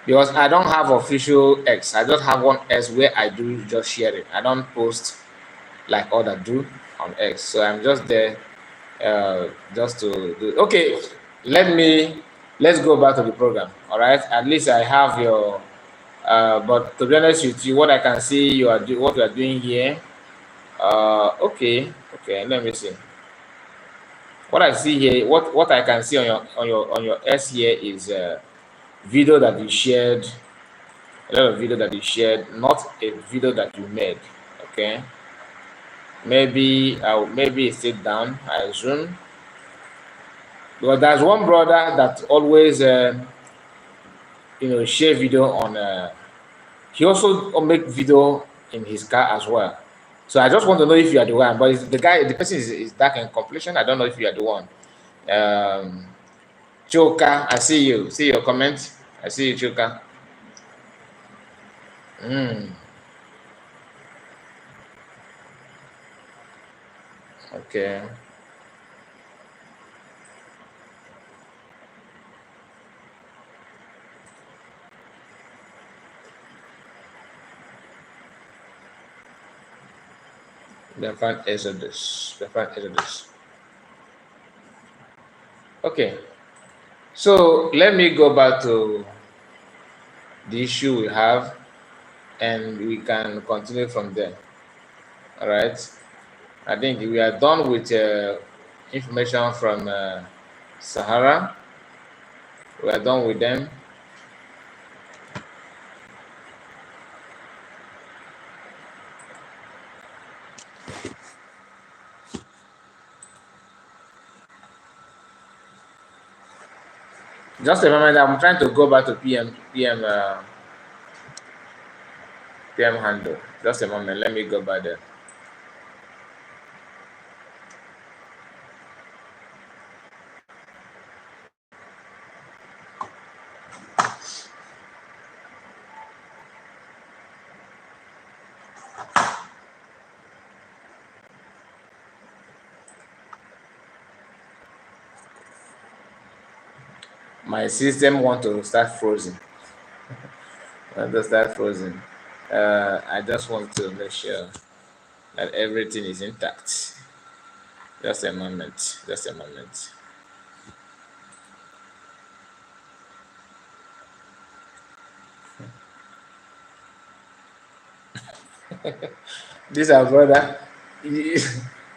Because I don't have official X. I just have one X where I do just share it. I don't post like others do on X. So I'm just there just to do. Okay, let's go back to the program. All right. At least I have your. But to be honest with you, what I can see what you are doing here. Okay. Let me see. What I see here, what I can see on your S here is video that you shared, a lot of video that you shared, not a video that you made. Okay, maybe sit down, I assume, because there's one brother that always share video on he also make video in his car as well. So I just want to know if you are the one, but the person is dark in complexion. I don't know if you are the one. Choka, I see you. See your comment. I see you, Choka. Okay. Defiance exodus. Okay. So let me go back to the issue we have, and we can continue from there. All right. I think we are done with information from Sahara. We are done with them. Just a moment, I'm trying to go back to PM handle. Just a moment, let me go back there. My system want to start frozen. I just want to make sure that everything is intact. Just a moment. This our brother.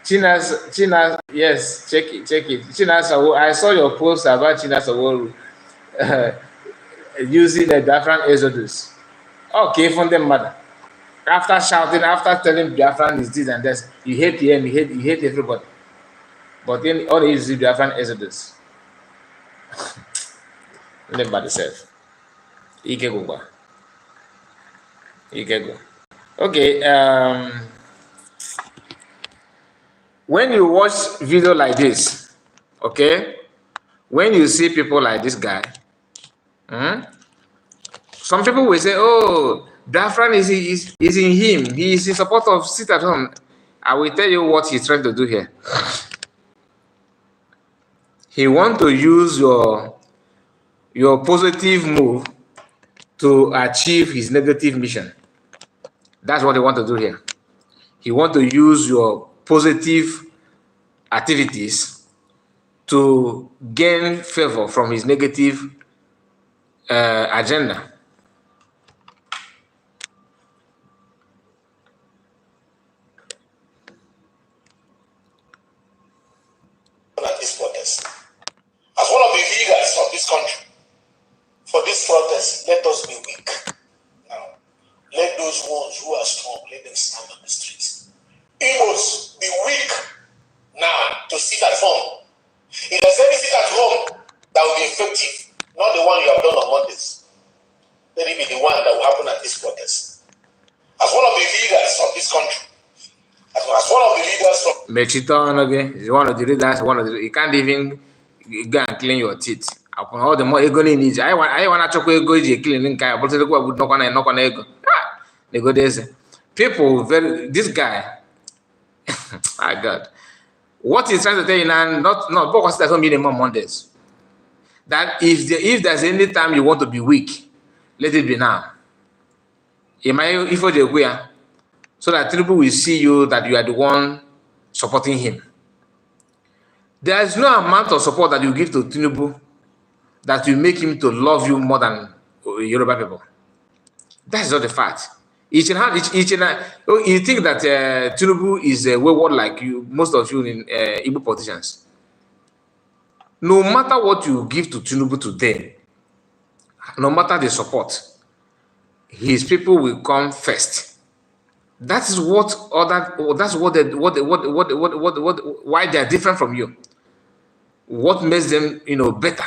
Chinas, yes, check it. Chinas, I saw your post about Chinas using the Biafran exodus. Okay, from them mother. After shouting, after telling Biafran is this and this, you hate him, you hate everybody. But then all is the Biafran exodus. Live by yourself. Ikegwa. Okay, when you watch video like this, okay, when you see people like this guy, some people will say, oh, Biafran is in him. He is in support of sit at home. I will tell you what he's trying to do here. He wants to use your positive move to achieve his negative mission. That's what he wants to do here. He wants to use your positive activities to gain favor from his negative agenda. This protest. As one of the leaders of this country, for this protest, let us be weak. Now, let those ones who are strong, let them stand on the streets. Igbos, be weak now to sit at home. If there's any sit at home that will be effective, not the one you have done on Mondays, let it be the one that will happen at this protest. As one of the leaders of this country, as one of the leaders from Mechiton again is one of the leaders, you can't even go and clean your teeth. Upon all the more ego needs. I want to go cleaning guy, but the would knock on ego. They go there. People this guy. My God. What he's trying to tell you now, not because there's no minimum Mondays. That if there's any time you want to be weak, let it be now. So that people will see you that you are the one supporting him. There is no amount of support that you give to Tinubu that will make him to love you more than Yoruba people. That is not the fact. You think that Tinubu is wayward like you, most of you in Igbo politicians. No matter what you give to Tinubu today, no matter the support, his people will come first. That is why they are different from you. What makes them, better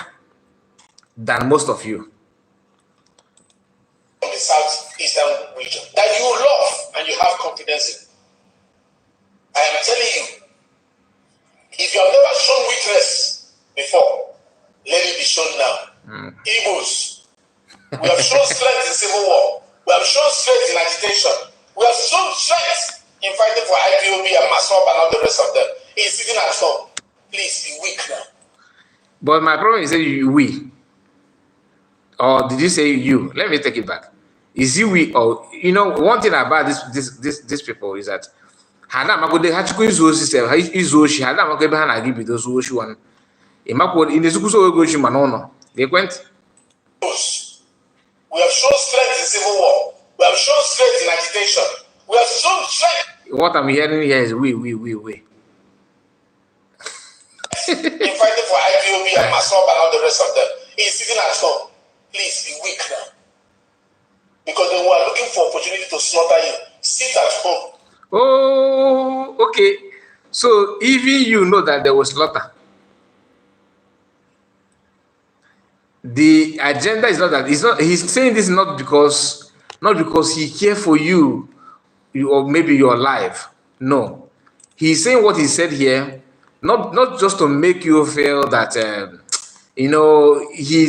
than most of you. The southeastern region that you love and you have confidence in. I am telling you, if you have never shown weakness before, let it be shown now. Igbos, we have shown strength in civil war. We have shown strength in agitation. We have shown strength in fighting for IPOB and MASOP and all the rest of them. He's sitting at home. Please be weak now. But my problem is that we. Or did you say you? Let me take it back. Is it we or one thing about these people is that they went. We have shown strength in civil war. We have shown strength in agitation. We have shown strength. What I'm hearing here is we. In fighting for IPOB and MASOP and all the rest of them. He's sitting at home. Please be weak now. Because they were looking for opportunity to slaughter you. Sit at home. Oh, okay. So even you know that there was slaughter. The agenda is not that. He's saying this not because he cares for you or maybe your life. No. He's saying what he said here, not just to make you feel that he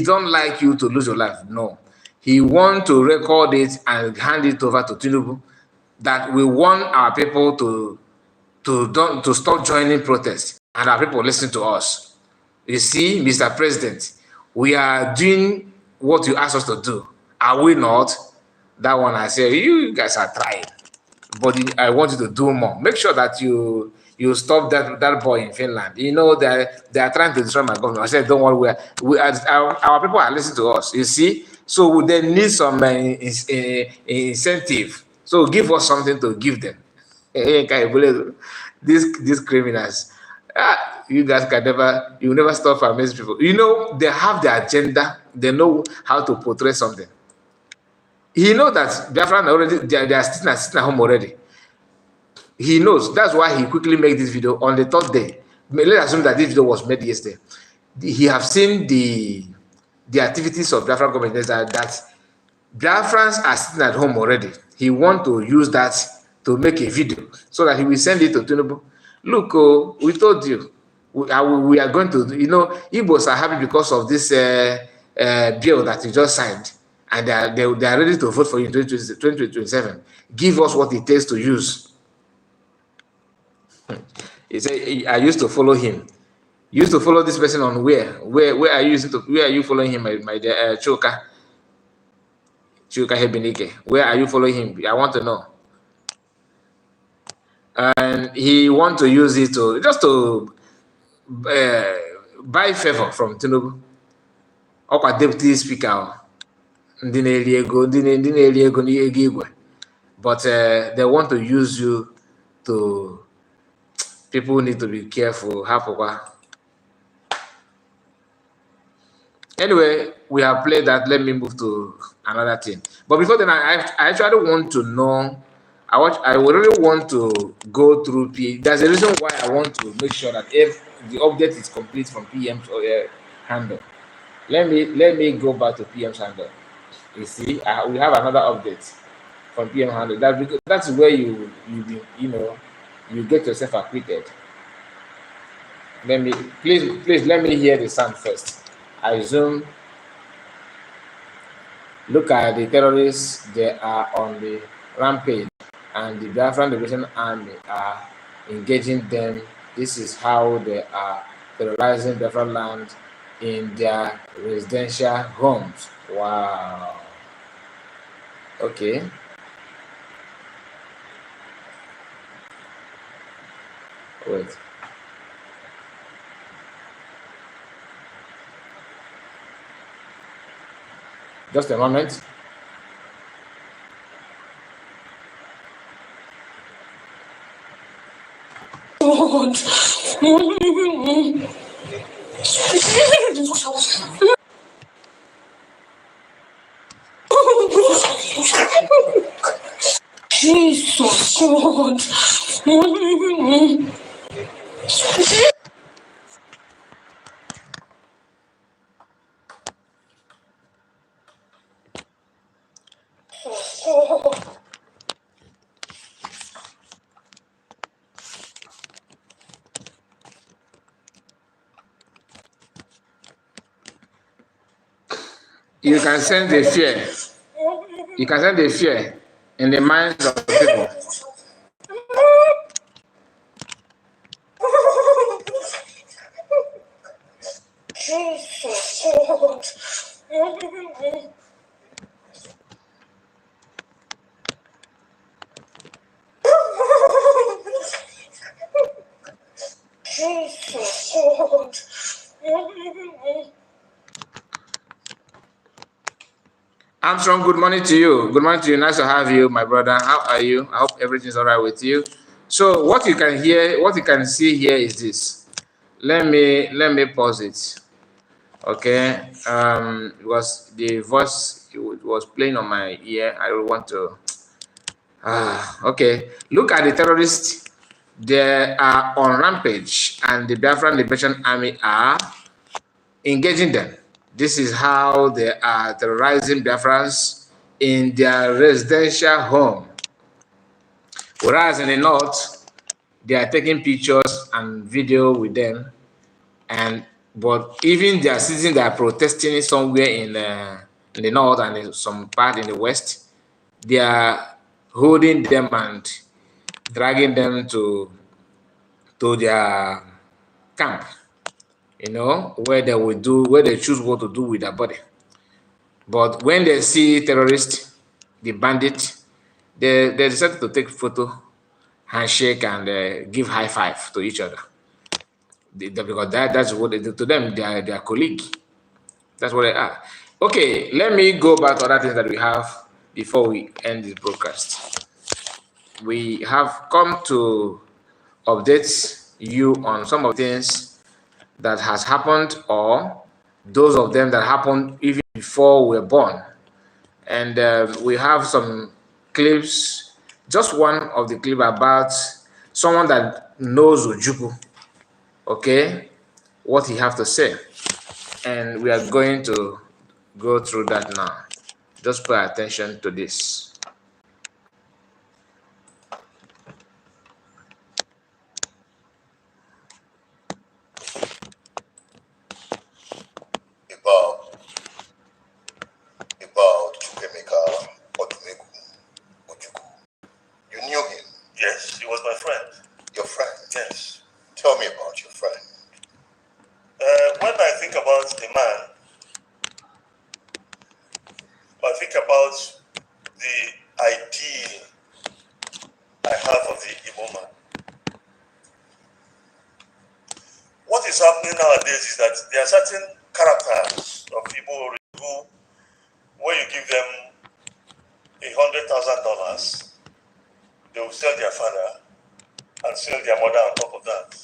don't like you to lose your life. No. He want to record it and hand it over to Tinubu that we want our people to stop joining protests and our people listen to us. You see, Mr. President, we are doing what you asked us to do. Are we not? That one I say, you guys are trying. But I want you to do more. Make sure that you stop that boy in Finland. They are trying to destroy my government. I said, don't worry, our people are listening to us. You see? So they need some incentive. So give us something to give them. These criminals. You guys you never stop amazing people. They have the agenda. They know how to portray something. He knows that Biafra already, they are sitting at home already. He knows. That's why he quickly made this video on the third day. Let's assume that this video was made yesterday. He have seen the activities of Biafra government that Biafrans are sitting at home already. He want to use that to make a video so that he will send it to Tinubu. Look, we told you. We are going to, Igbos are happy because of this bill that you just signed. And they are ready to vote for you in 2027. Give us what it takes to use. He said, I used to follow him. You used to follow this person on where? Where are you following him, my dear Chuka Hebinike? Where are you following him? I want to know. And he want to use it just to buy favor from Tinubu. Or deputy speaker. But they want to use you to. People need to be careful. Anyway, we have played that. Let me move to another thing. But before then, I actually want to know. I really want to go through P. There's a reason why I want to make sure that if the update is complete from PM's handle. Let me go back to PM's handle. You see, we have another update from PM handle. That's where you get yourself acquitted. Please let me hear the sound first. I zoom. Look at the terrorists. They are on the rampage, and the Biafra Liberation Army are engaging them. This is how they are terrorizing Biafra land in their residential homes. Wow. Okay. Wait. Just a moment. Jesus God. You can sense the fear. You can sense the fear in the minds of the people. Armstrong, good morning to you. Good morning to you. Nice to have you, my brother. How are you? I hope everything's all right with you. So what you can hear, what you can see here is this. Let me pause it. Okay. Because the voice was playing on my ear. I don't want to. Okay. Look at the terrorists. They are on rampage, and the Biafran Liberation Army are engaging them. This is how they are terrorizing Biafrans in their residential home. Whereas in the north, they are taking pictures and video with them, but even their citizens that are protesting somewhere in the north and in some part in the west, they are holding them and dragging them to their camp, where they choose what to do with their body. But when they see terrorists, the bandits, they decide to take photo, handshake, and give high five to each other. Because that's what they do to them. They are their colleague. That's what they are. Okay, let me go back to other things that we have before we end this broadcast. We have come to update you on some of the things that has happened, or those of them that happened even before we were born. And we have some clips, just one of the clip about someone that knows Ojukwu, okay, what he have to say. And we are going to go through that now. Just pay attention to this. You knew him? Yes, he was my friend. Your friend? Yes. Tell me about your friend. When I think about the man, I think about the ideal I have of the Igbo man. what is happening nowadays is that there are certain characters of people who, when you give them $100,000, they will sell their father and sell their mother on top of that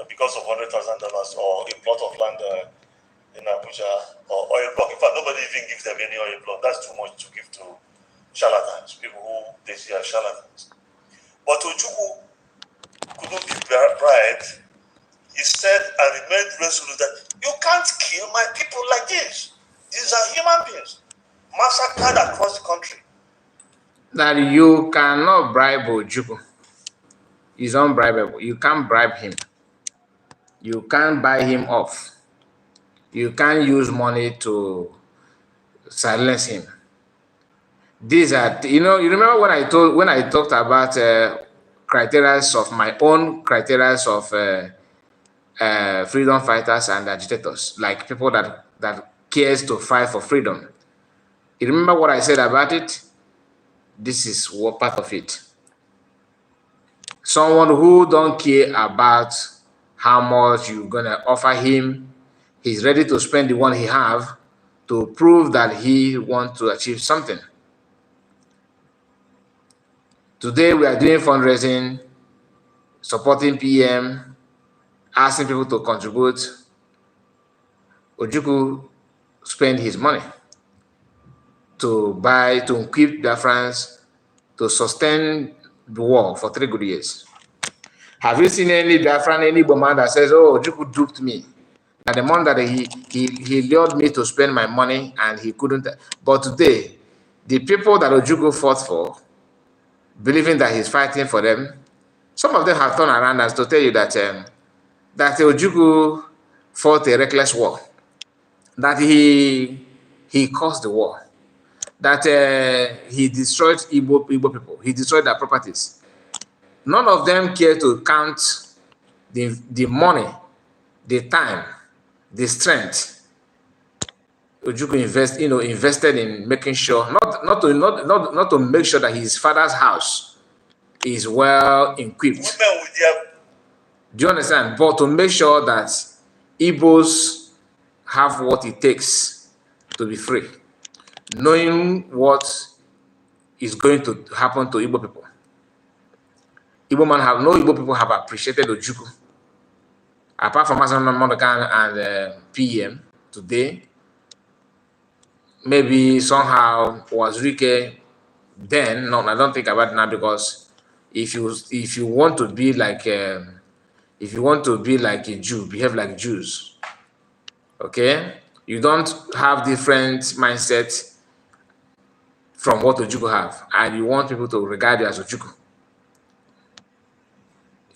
because of $100,000 or a plot of land in Abuja or oil block. In fact, nobody even gives them any oil block. That's too much to give to charlatans, people who they see as charlatans. But Ojukwu couldn't be bribed. He said and remained resolute that you can't kill my people like this. These are human beings massacred across the country. That you cannot bribe Ojukwu. He's unbribable. You can't bribe him. You can't buy him off. You can't use money to silence him. These are, you remember when I talked about criteria of my own criteria of freedom fighters and agitators, like people that cares to fight for freedom. You remember what I said about it? This is what part of it. Someone who don't care about how much you're gonna offer him, he's ready to spend the one he have to prove that he wants to achieve something. Today we are doing fundraising, supporting PM, asking people to contribute. Ojukwu spend his money to equip Biafrans to sustain the war for 3 good years. Have you seen any Biafran, any Igbo that says, "Oh, Ojukwu duped me"? At the moment that he lured me to spend my money and he couldn't. But today, the people that Ojukwu fought for, believing that he's fighting for them, some of them have turned around as to tell you that that Ojukwu fought a reckless war, that he caused the war, that he destroyed Igbo people, he destroyed their properties. None of them care to count the money, the time, the strength Ojukwu invested in making sure not to make sure that his father's house is well equipped. Do you understand? But to make sure that Igbos have what it takes to be free, knowing what is going to happen to Igbo people. Igbo people have appreciated Ojukwu. Apart from Mondokan and PM today, maybe somehow was Rike then. No, I don't think about it now, because if you want to be like a Jew, behave like Jews. Okay, you don't have different mindset from what Ojukwu have, and you want people to regard you as Ojukwu.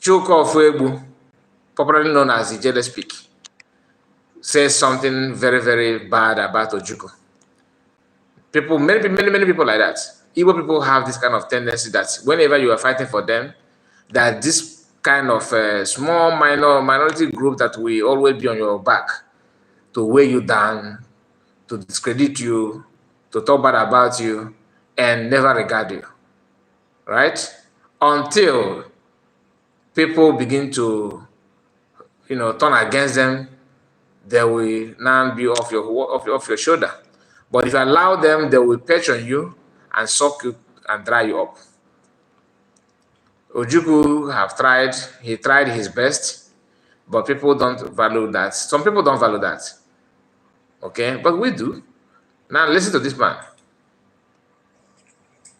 OKUKWU, popularly known as the Jealous Speak, says something very, very bad about Ojukwu. People, many people like that. Igbo people have this kind of tendency that whenever you are fighting for them, that this kind of small minority group that will always be on your back to weigh you down, to discredit you, to talk bad about you, and never regard you, right? Until people begin to, turn against them, they will now be off your shoulder. But if you allow them, they will perch on you and suck you and dry you up. Ojukwu have tried. He tried his best, but people don't value that. Some people don't value that. Okay, but we do. Now listen to this man.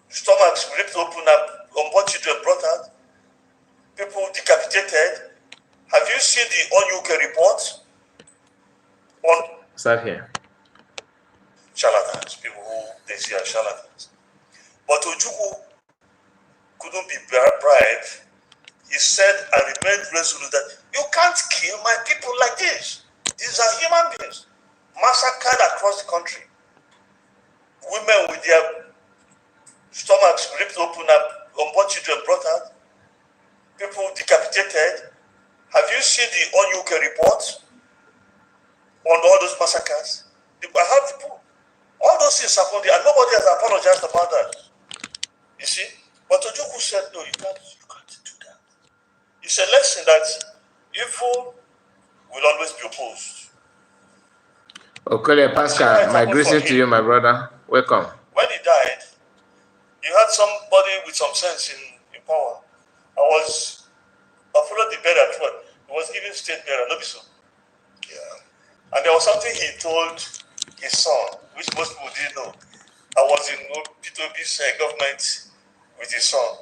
Stomachs ripped open up, unborn children brought out, people decapitated. Have you seen the OKUKWU report on Start here. charlatans, people who they see as charlatans? But Ojukwu couldn't be bribed. He said and remained resolute that you can't kill my people like this. These are human beings massacred across the country. Women with their stomachs ripped open up, unborn children brought out, people decapitated. Have you seen the OKUKWU report on all those massacres? I have the proof. All those things happened and nobody has apologized about that. You see? But Ojukwu said, no, you can't do that. It's a lesson that evil will always be opposed. Okay, Pascal, my greeting to you, my brother. Welcome. When he died, you had somebody with some sense in power. I followed the burial as well. He was giving state burial, not so. Yeah. And there was something he told his son, which most people didn't know. I was in P2B's government with his son,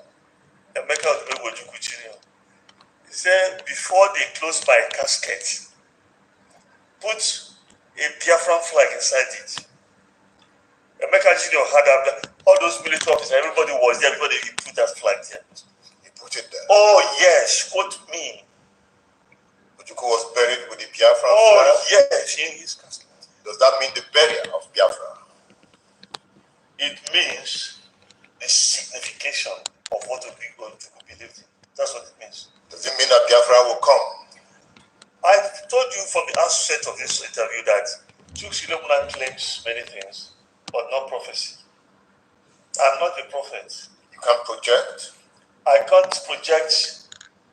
Emeka OKUKWU Jr. He said, before they close my casket, put a Biafran flag inside it. Emeka Jr. had all those military officers, everybody was there before they put that flag there. He put it there. Oh, yes, quote me. OKUKWU was buried with the Biafran flag? Oh, yes, in his casket. Does that mean the burial of Biafra? It means the signification of what OKUKWU believed in. That's what it means. Does it mean that Biafra will come? I told you from the outset of this interview that Chukwu claims many things, but not prophecy. I'm not a prophet. You can't project? I can't project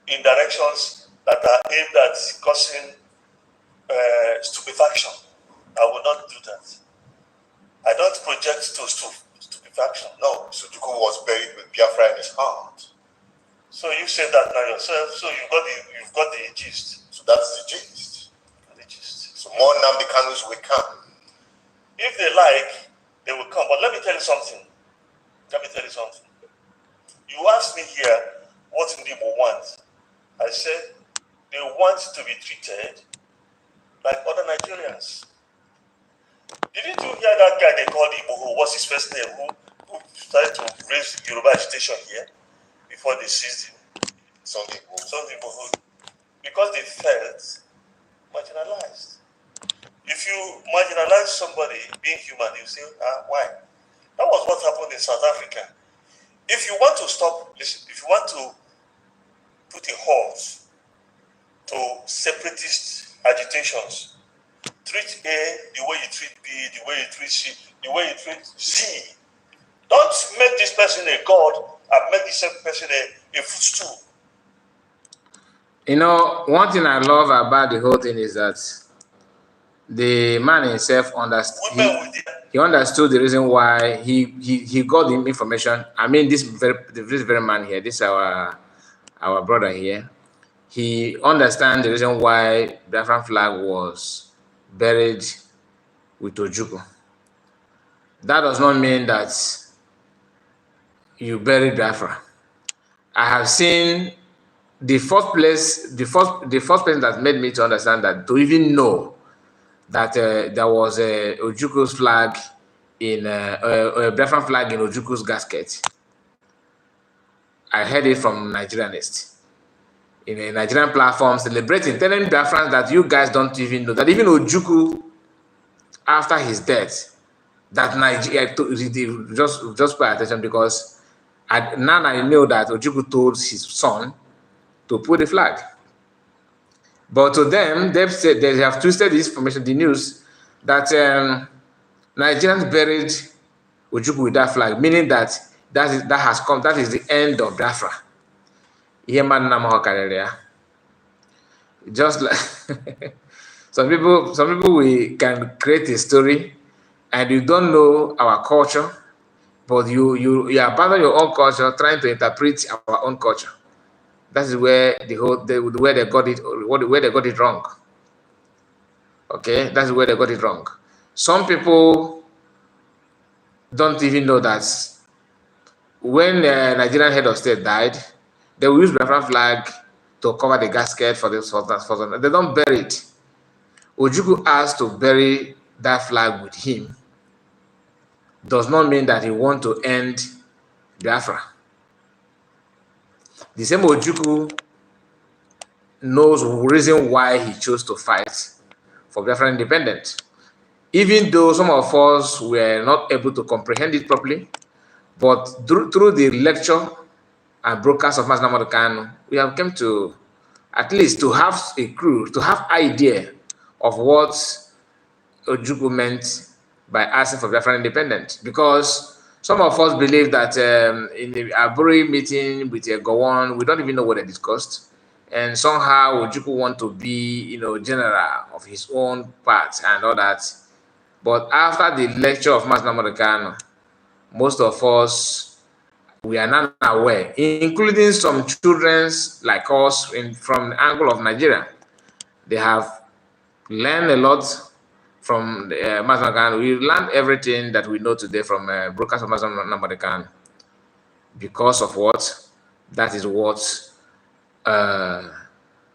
in directions that are aimed at causing stupefaction. I will not do that. I don't project to stupefaction. No, OKUKWU was buried with Biafra in his heart. So you said that now yourself. So you've got the gist. So that's the gist. The gist. So more Nnamdi Kanus will come. If they like, they will come. But let me tell you something. You asked me here what people want. I said they want to be treated like other Nigerians. Didn't you hear that guy they called Igbo? What's his first name? Who started to raise Yoruba agitation here before they seized him? Something Igbo. Because they felt marginalized. If you marginalize somebody being human, you say, why? That was what happened in South Africa. If you want to if you want to put a halt to separatist agitations, treat A the way you treat B, the way you treat C, the way you treat Z. Don't make this person a god and make this person a footstool. You know, one thing I love about the whole thing is that the man himself understood. He understood the reason why he got the information. I mean, this very man here, this our brother here. He understands the reason why Biafran flag was buried with OKUKWU. That does not mean that you bury Biafra. I have seen the first person that made me to understand that, to even know that there was a OKUKWU's flag in a Biafran flag in OKUKWU's gasket. I heard it from Nigerianists in a Nigerian platform celebrating, telling Biafrans that you guys don't even know that even OKUKWU, after his death, that Nigeria just pay attention, because now I know that OKUKWU told his son to put the flag. But to them, they've said they have twisted this information, the news, that Nigerians buried OKUKWU with that flag, meaning that that is the end of Biafra. Just like some people we can create a story and you don't know our culture, but you abandon your own culture trying to interpret our own culture. That is where where they got it wrong. Okay, that's where they got it wrong. Some people don't even know that when the Nigerian head of state died, they will use Biafran flag to cover the gasket for the sultan. They don't bury it. OKUKWU asked to bury that flag with him. Does not mean that he want to end Biafra. The same OKUKWU knows the reason why he chose to fight for Biafra independence. Even though some of us were not able to comprehend it properly, but through the lecture and broadcast of Nnamdi Kanu, we have come to at least to have a clue, to have idea of what OKUKWU meant by asking for Biafra independence. Because some of us believe that in the Aburi meeting with Gowon, we don't even know what they discussed. and somehow Ojukwu want to be, general of his own part and all that. But after the lecture of Master Namorikano, most of us, we are not aware, including some children like us from the angle of Nigeria. They have learned a lot from Master Namorikano. We learned everything that we know today from broadcast of Master Namorikano. Because of what? That is what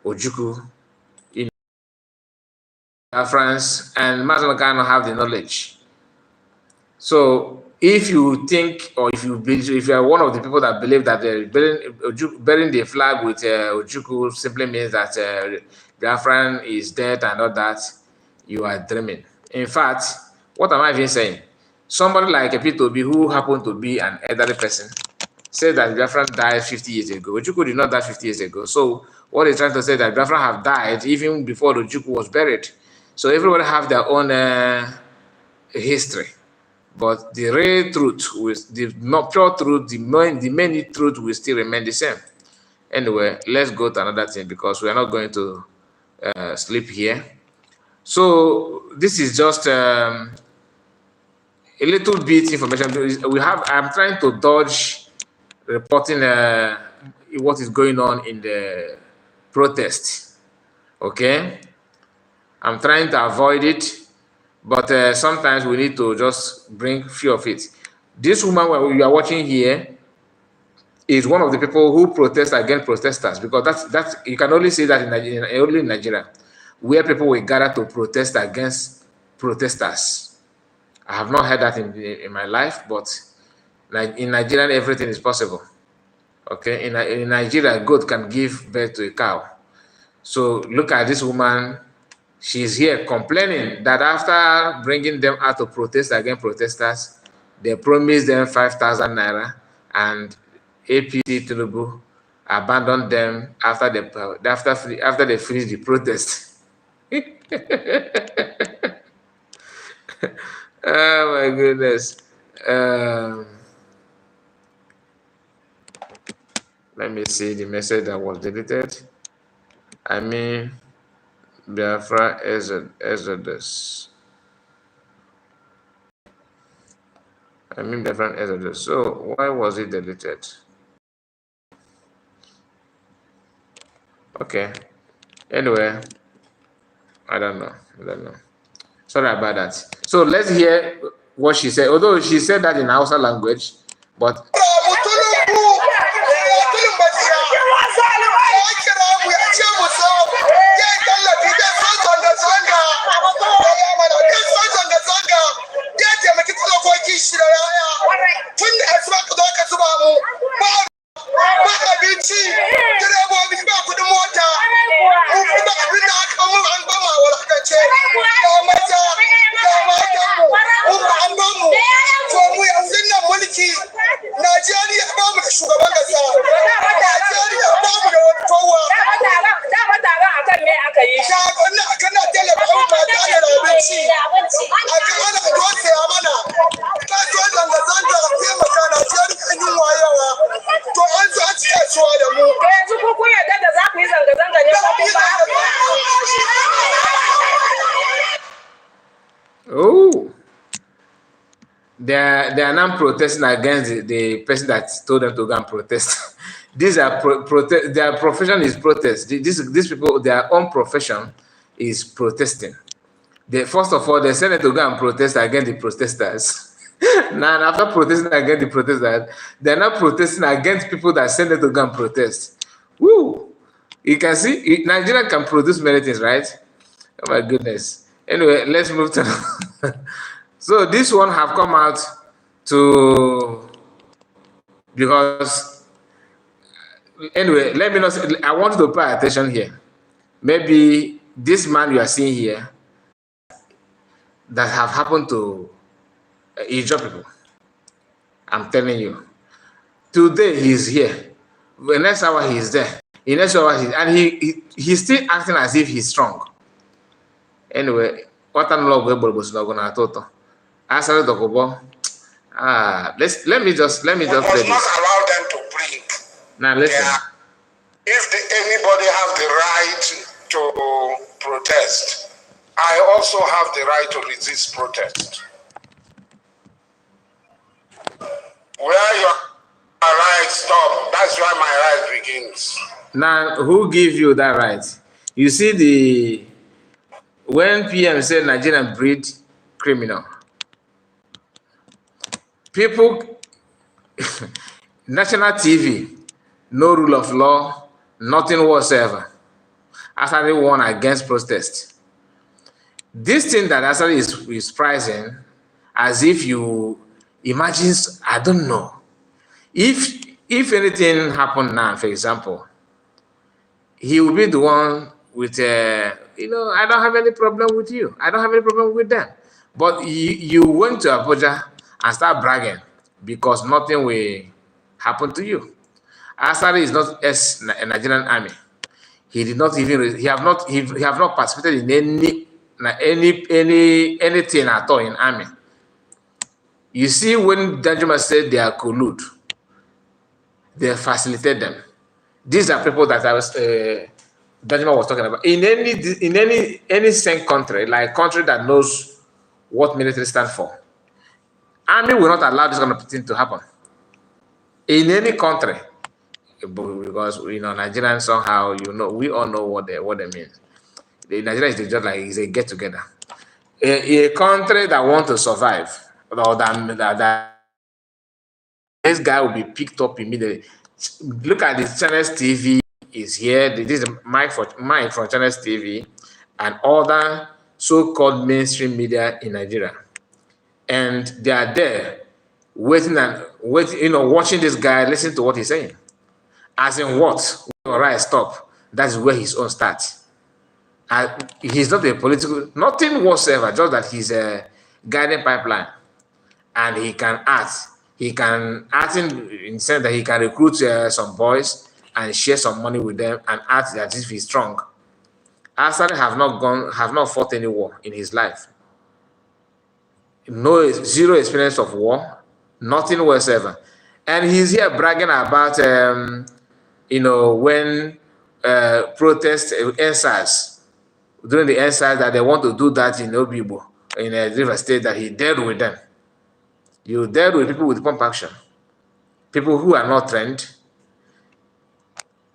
Ojukwu, France, and Master Namorikano have the knowledge. So if you think, or if you are one of the people that believe that burying the flag with Ojukwu simply means that Biafran is dead and all that, you are dreaming. In fact, what am I even saying? Somebody like Epitobi, who happened to be an elderly person, said that Biafran died 50 years ago. Ojukwu did not die 50 years ago. So what he's trying to say that Biafran have died even before Ojukwu was buried. So everybody have their own history. But the real truth, the not pure truth, the main truth will still remain the same. Anyway, let's go to another thing because we are not going to sleep here. So this is just a little bit information. I'm trying to dodge reporting what is going on in the protest. Okay, I'm trying to avoid it. But sometimes we need to just bring few of it. This woman you are watching here is one of the people who protest against protesters, because that's you can only see that only in Nigeria, where people will gather to protest against protesters. I have not heard that in my life, but in Nigeria everything is possible. Okay, in Nigeria, goat can give birth to a cow. So look at this woman. She's here complaining that after bringing them out to protest against protesters, they promised them 5,000 naira, and APC Tinubu abandoned them after they finished the protest. Oh my goodness. Let me see the message that was deleted. I mean, Biafra Exodus. Biafra Exodus. So why was it deleted? Okay. Anyway, I don't know. Sorry about that. So let's hear what she said. Although she said that in Hausa language, but oh, they are now protesting against the person that told them to go and protest. These are their profession is protest. These people, their own profession is protesting. First of all, they sent them to go and protest against the protesters. Now, after protesting against the protesters, they're not protesting against people that sent them to go and protest. Woo! You can see, Nigeria can produce many things, right? Oh my goodness. Anyway, let's move to. So this one have come out because anyway, let me know. I want you to pay attention here. Maybe this man you are seeing here that have happened to Ijaw people. I'm telling you. Today he's here. The next hour he's there. In the next hour he's still acting as if he's strong. Anyway, what I'm not going to let me just play this. Allow them to bring. Now listen. Anybody have the right to protest, I also have the right to resist protest. Where your right stop, that's where my right begins. Now, who gives you that right? You see, when PM said Nigerian breed criminal, people, national TV, no rule of law, nothing whatsoever. Actually won against protest. This thing that actually is pricing, as if you imagine, I don't know. If anything happened now, for example, he will be the one with, I don't have any problem with you. I don't have any problem with them. But you went to Abuja and start bragging because nothing will happen to you. Asari is not a Nigerian army. He did not even, he have not participated in anything at all in army. You see, when Danjuma said they are collude, they facilitate them. These are people that Danjuma was talking about. In any same country, like country that knows what military stands for, army will not allow this kind of thing to happen. In any country, because Nigerians somehow, we all know what they mean. Nigeria is just like it's a get together. A country that wants to survive, or that this guy will be picked up immediately. Look at the Channels TV is here. This is Mike from Channels TV and other so-called mainstream media in Nigeria, and they are there waiting, watching this guy, listening to what he's saying. As in what? All right, stop. That's where his own starts. He's not a political, nothing whatsoever, just that he's a guiding pipeline. And he can act. He can act in the sense that he can recruit some boys and share some money with them and act as if he's strong. Asad have not fought any war in his life. Zero experience of war, nothing whatsoever. And he's here bragging about, when protest NSAS, during the NSAS, that they want to do that in Obibo, in a River State, that he dealt with them. You dealt with people with pump action, people who are not trained.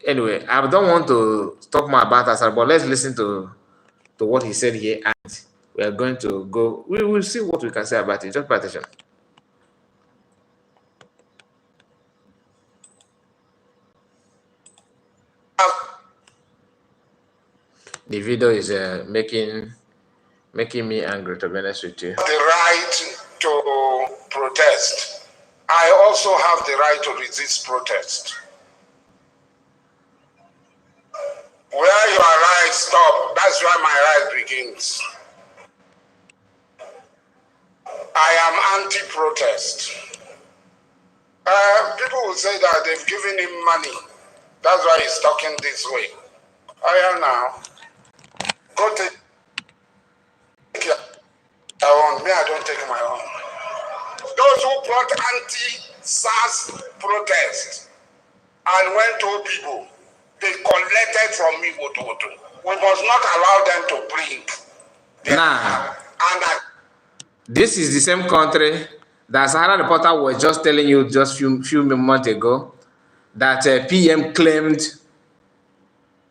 Anyway, I don't want to talk more about Asad, but let's listen to what he said here, and we are going to go. We will see what we can say about it. Just pay attention. The video is making me angry, to be honest with you. The right to protest. I also have the right to resist protest. Where your right stop, that's where my right begins. I am anti-protest. People will say that they've given him money. That's why he's talking this way. I am now. Go take your own. Me, I don't take my own. Those who brought anti-SARS protest and went to people, they collected from me. We must not allow them to bring. Nah. This is the same country that Sahara Reporter was just telling you just few months ago that PM claimed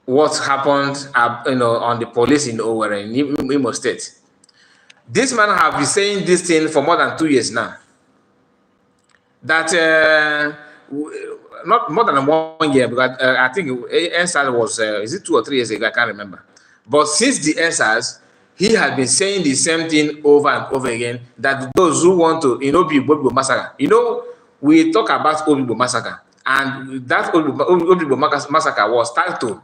what happened, on the police in Owerri, in Imo State. This man have been saying this thing for more than 2 years now. That not more than 1 year, because I think NSAS was is it 2 or 3 years ago? I can't remember. But since the NSAS, he has been saying the same thing over and over again. That those who want to, Obibo massacre. We talk about Obibo massacre, and that Obibo massacre was tied to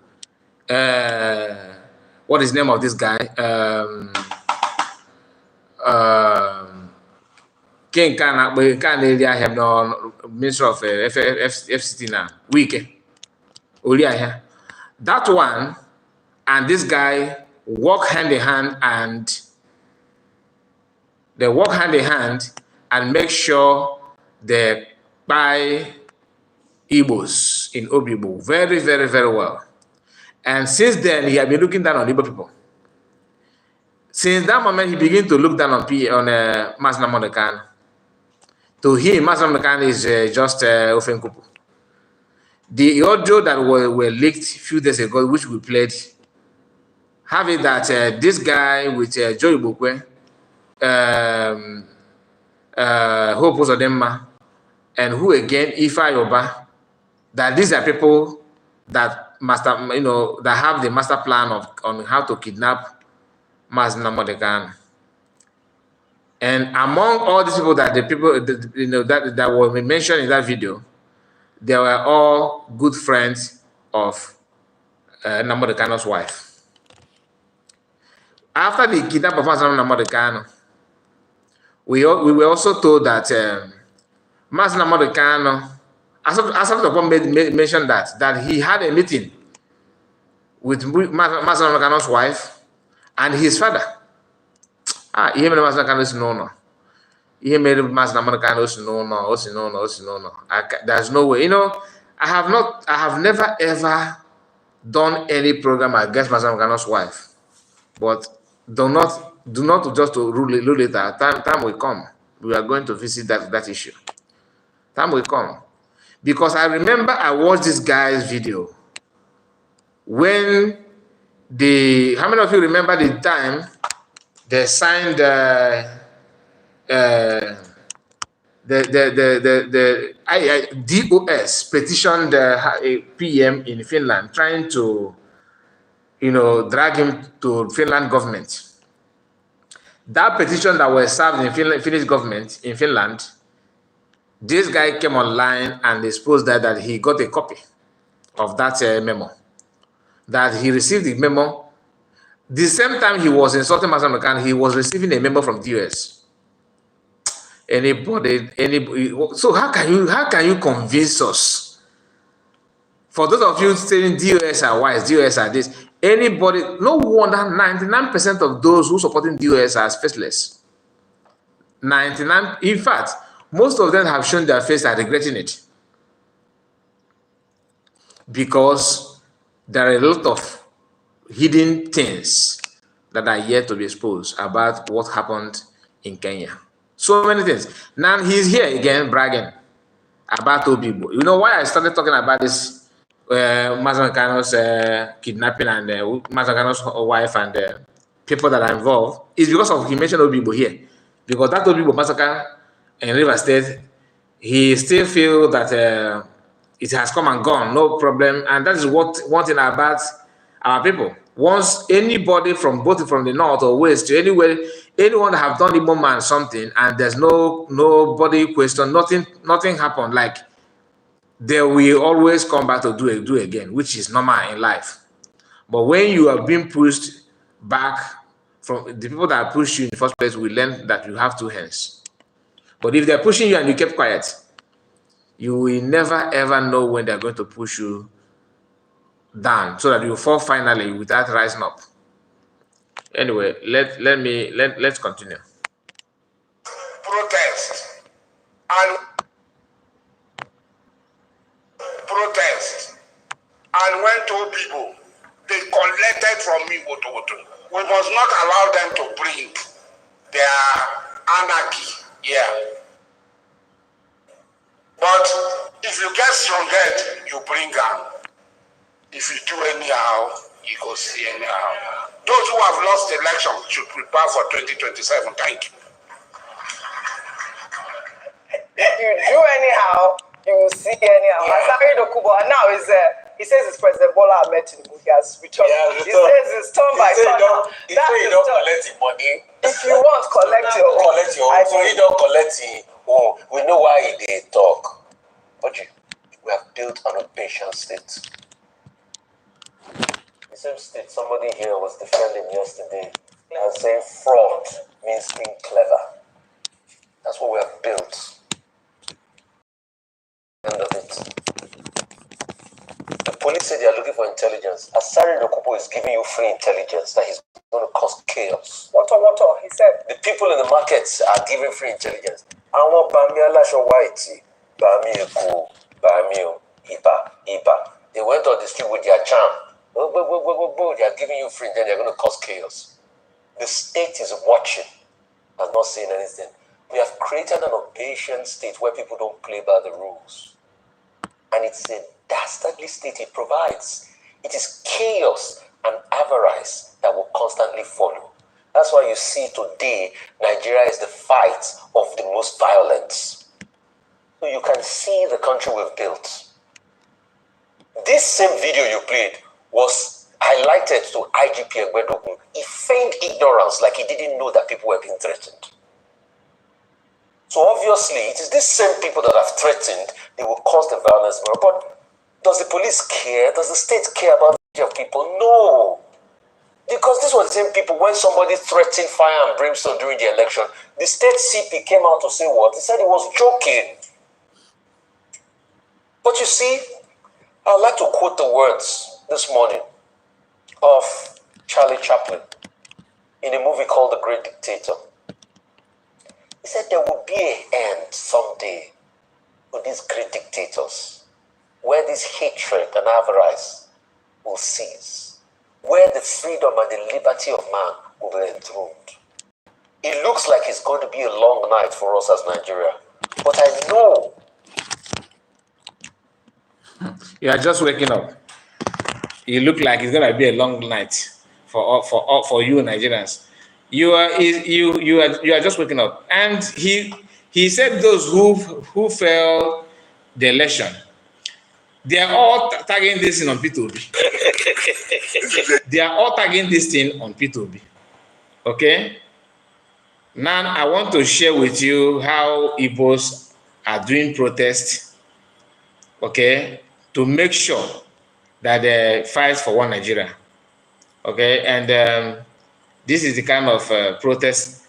what is the name of this guy? King can have no Minister of FCT now. That one and this guy work hand in hand, and they work hand in hand and make sure they buy Igbos in Obibo very, very, very well. And since then, he had been looking down on Igbo people. Since that moment, he began to look down on Mazna Modekan. To him, Mazna Modekan is just Ofenkupu. The audio that were leaked a few days ago, which we played, have it that this guy with Joey Bukwe, Hope Uzodinma, and who again, Ifa Yoba, that these are people that that have the master plan on how to kidnap Mazna Modekan. And among all these people that that were mentioned in that video, they were all good friends of Namodekano's wife. After the kidnapping of Namodekano, we were also told that Mas Namodekano, as mentioned that he had a meeting with Mas Namodekano's wife and his father. He made Mas Namodekano's no. He made Mas Namodekano's no. There's no way. I have never ever done any program against Mas Namodekano's wife, but do not just to rule it out. Time will come. We are going to visit that issue. Time will come. Because I remember I watched this guy's video when how many of you remember the time they signed the DOS petitioned the PM in Finland trying to drag him to Finland government. That petition that was served in Finnish government in Finland, this guy came online and exposed that he got a copy of that memo. That he received the memo. The same time he was insulting Mas Namodekano, he was receiving a memo from the US. Anybody. So how can you convince us? For those of you saying DOS are wise, DOS are this, anybody, no wonder 99% of those who supporting DOS are faceless. 99, in fact, most of them have shown their face are regretting it. Because there are a lot of hidden things that are yet to be exposed about what happened in Kenya. So many things. Now he's here again bragging about Obibo. You know why I started talking about this Mas Namodekano's kidnapping and Mas Namodekano's wife and people that are involved is because of he mentioned Obibo here. Because that Obibo massacre in River State, he still feels that it has come and gone, no problem. And that is one thing about our people. Once anybody from both from the north or west to anywhere, anyone have done Igbo man something and there's nobody question, nothing happened, like they will always come back to do again, which is normal in life. But when you are being pushed back from the people that push you in the first place, will learn that you have two hands. But if they're pushing you and you keep quiet, you will never ever know when they're going to push you down so that you fall finally without rising up. Anyway, let's continue. Protest and went to people. They collected from me woto. We must not allow them to bring their anarchy here. But if you get strong head, you bring them. If you do anyhow, you go see anyhow. Those who have lost election should prepare for 2027. Thank you. If you do anyhow, you will see anyhow. Yeah. Now he says it's President Bola Ahmed Tinubu. He has returned. He says it's turn by turn. He said you don't collect the money. If you want, collect your own. So he don't collect the own. We know why he did talk. But we have built an open state. The same state somebody here was defending yesterday and saying fraud means being clever. That's what we have built. End of it. The police say they are looking for intelligence. Asari Dokubo is giving you free intelligence that he's going to cause chaos. What? He said. The people in the markets are giving free intelligence. I want Bami Alasho Whitey, Bami Eku, Bami. Ekpa. They went on the street with their charm. They are giving you free, then they're going to cause chaos. The state is watching and not saying anything. We have created an Obasian state where people don't play by the rules. And it's a dastardly state it provides. It is chaos and avarice that will constantly follow. That's why you see today, Nigeria is the fight of the most violence. So you can see the country we've built. This same video you played was highlighted to IGP Ekpa. He feigned ignorance like he didn't know that people were being threatened. So obviously, it is these same people that have threatened, they will cause the violence more. But does the police care? Does the state care about the people? No. Because these were the same people, when somebody threatened fire and brimstone during the election, the state CP came out to say what? He said he was joking. But you see, I'd like to quote the words this morning of Charlie Chaplin in a movie called The Great Dictator. He said there will be an end someday to these great dictators, where this hatred and avarice will cease, where the freedom and the liberty of man will be enthroned. It looks like it's going to be a long night for us as Nigeria, but I know. You are just waking up. You look like it's gonna be a long night for you Nigerians. You are just waking up. And he said those who failed the election, they are all tagging this thing on P2B. They are all tagging this thing on P2B. Okay. Now I want to share with you how Igbos are doing protests. Okay, to make sure that they fight for one Nigeria. Okay, and this is the kind of protest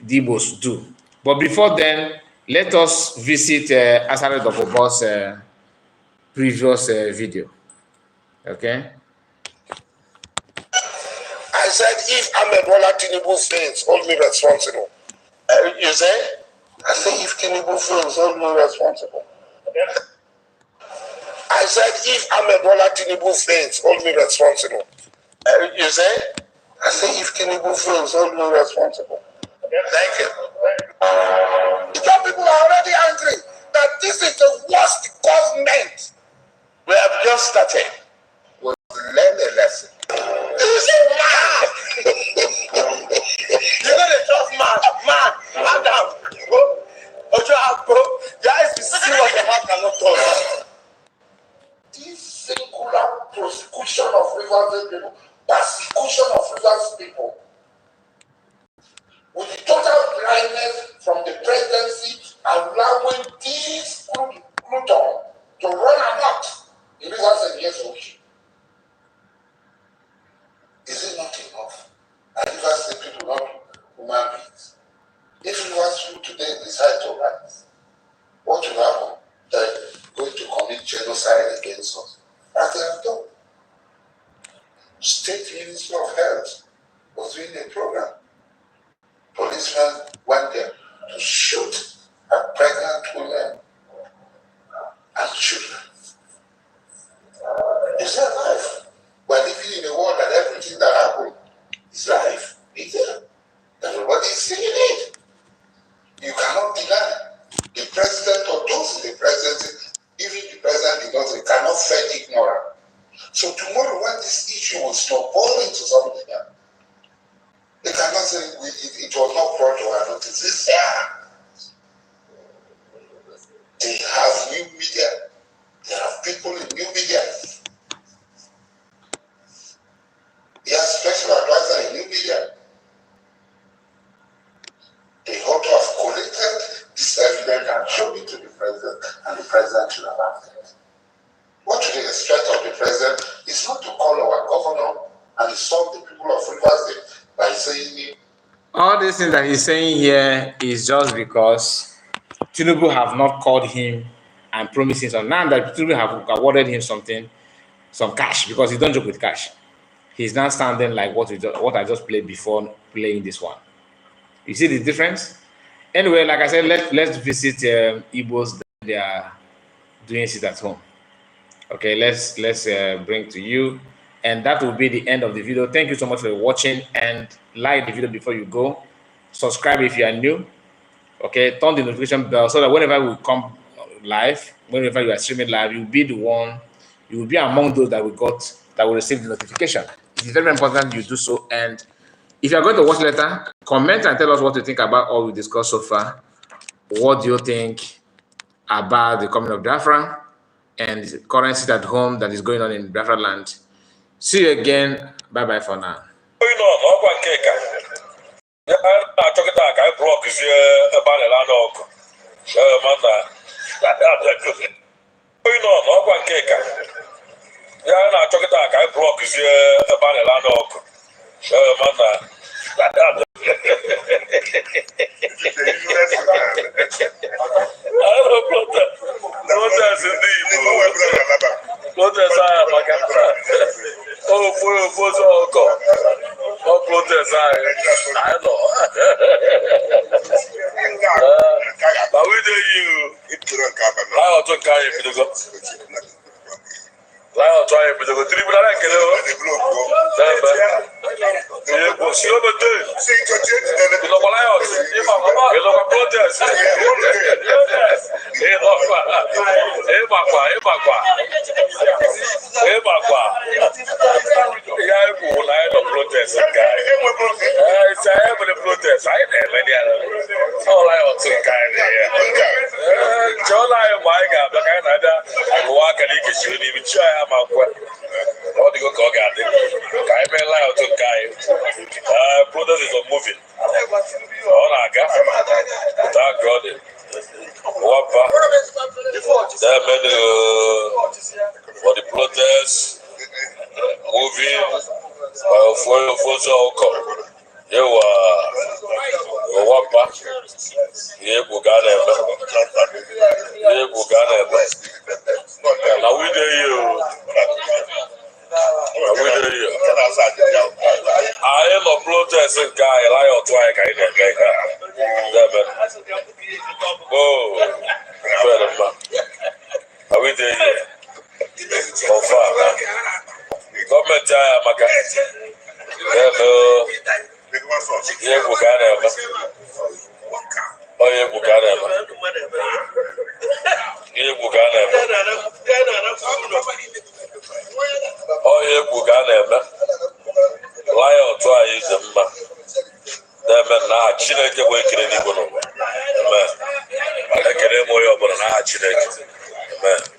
the Igbos do. But before then, let us visit Asare Dokobo's previous video. Okay. I said, if Ahmed Bola Tinubu fails, hold me responsible. You say? I said, if Tinubu fails, hold me responsible. I said, if Ahmed Bola Tinubu fails, hold me responsible. You say? I said, if Tinubu fails, hold me responsible. Thank you. Some people are already angry that this is the worst government we have just started. We'll learn a lesson. This is mad. You know the tough man, Adam, bro. Guys, you see what the man cannot touch. This singular persecution of Rivers people, persecution of Rivers people, with the total blindness from the presidency allowing this Pluton to run amok in Rivers and Yes Ocean. Is it not enough? And Rivers State people not human beings. If Rivers people today decide to rise, what will happen? They're going to commit genocide against us, as they have done. State Ministry of Health was doing a program. Policemen went there to shoot at pregnant women and children. Is that life? We're living in a world that everything that happened is life. Is there? Everybody is seeing it. You cannot deny. The president or those in the presidency, even the president did not say, cannot fend ignorant. So tomorrow when this issue will snowball into something else, they cannot say it was not brought to our notice. It's there. They have new media. They have people in new media. They have special advisor in new media. They ought to have collected this evidence and showed it to the president, and the president should have acted. What do they expect of the president is not to call our governor and insult the people of Rivers State by saying all this thing that he's saying here is just because Tinubu have not called him and promised him something. Now that Tinubu have awarded him something, some cash, because he don't joke with cash. He's now standing like what I just played before playing this one. You see the difference? Anyway, like I said, let's visit Igbos that they are doing it at home. Okay, let's bring to you, and that will be the end of the video. Thank you so much for watching, and like the video before you go. Subscribe if you are new. Okay, turn the notification bell so that whenever we come live, whenever you are streaming live, you'll be the one, you will be among those that will receive the notification. It is very important you do so. And if you are going to watch later, comment and tell us what you think about all we discussed so far. What do you think about the coming of Biafra and the currency at home that is going on in Biafra land? See you again. Bye bye for now. Protest is unmoving. For the protest, moving by Socio-political. You walk back. You now we do you. I am a protesting guy, lie or try kind of guy. Oh, fair enough. Are we there? So far, government, Maka. Yeah, Bugana. Oh, yeah, Bugana. Yeah, Bugana. Oh, yeah, Bugana. Lie or try is a man. That man, now, Chineke, waking in the man. I can't more, but I'm not Chineke. Man.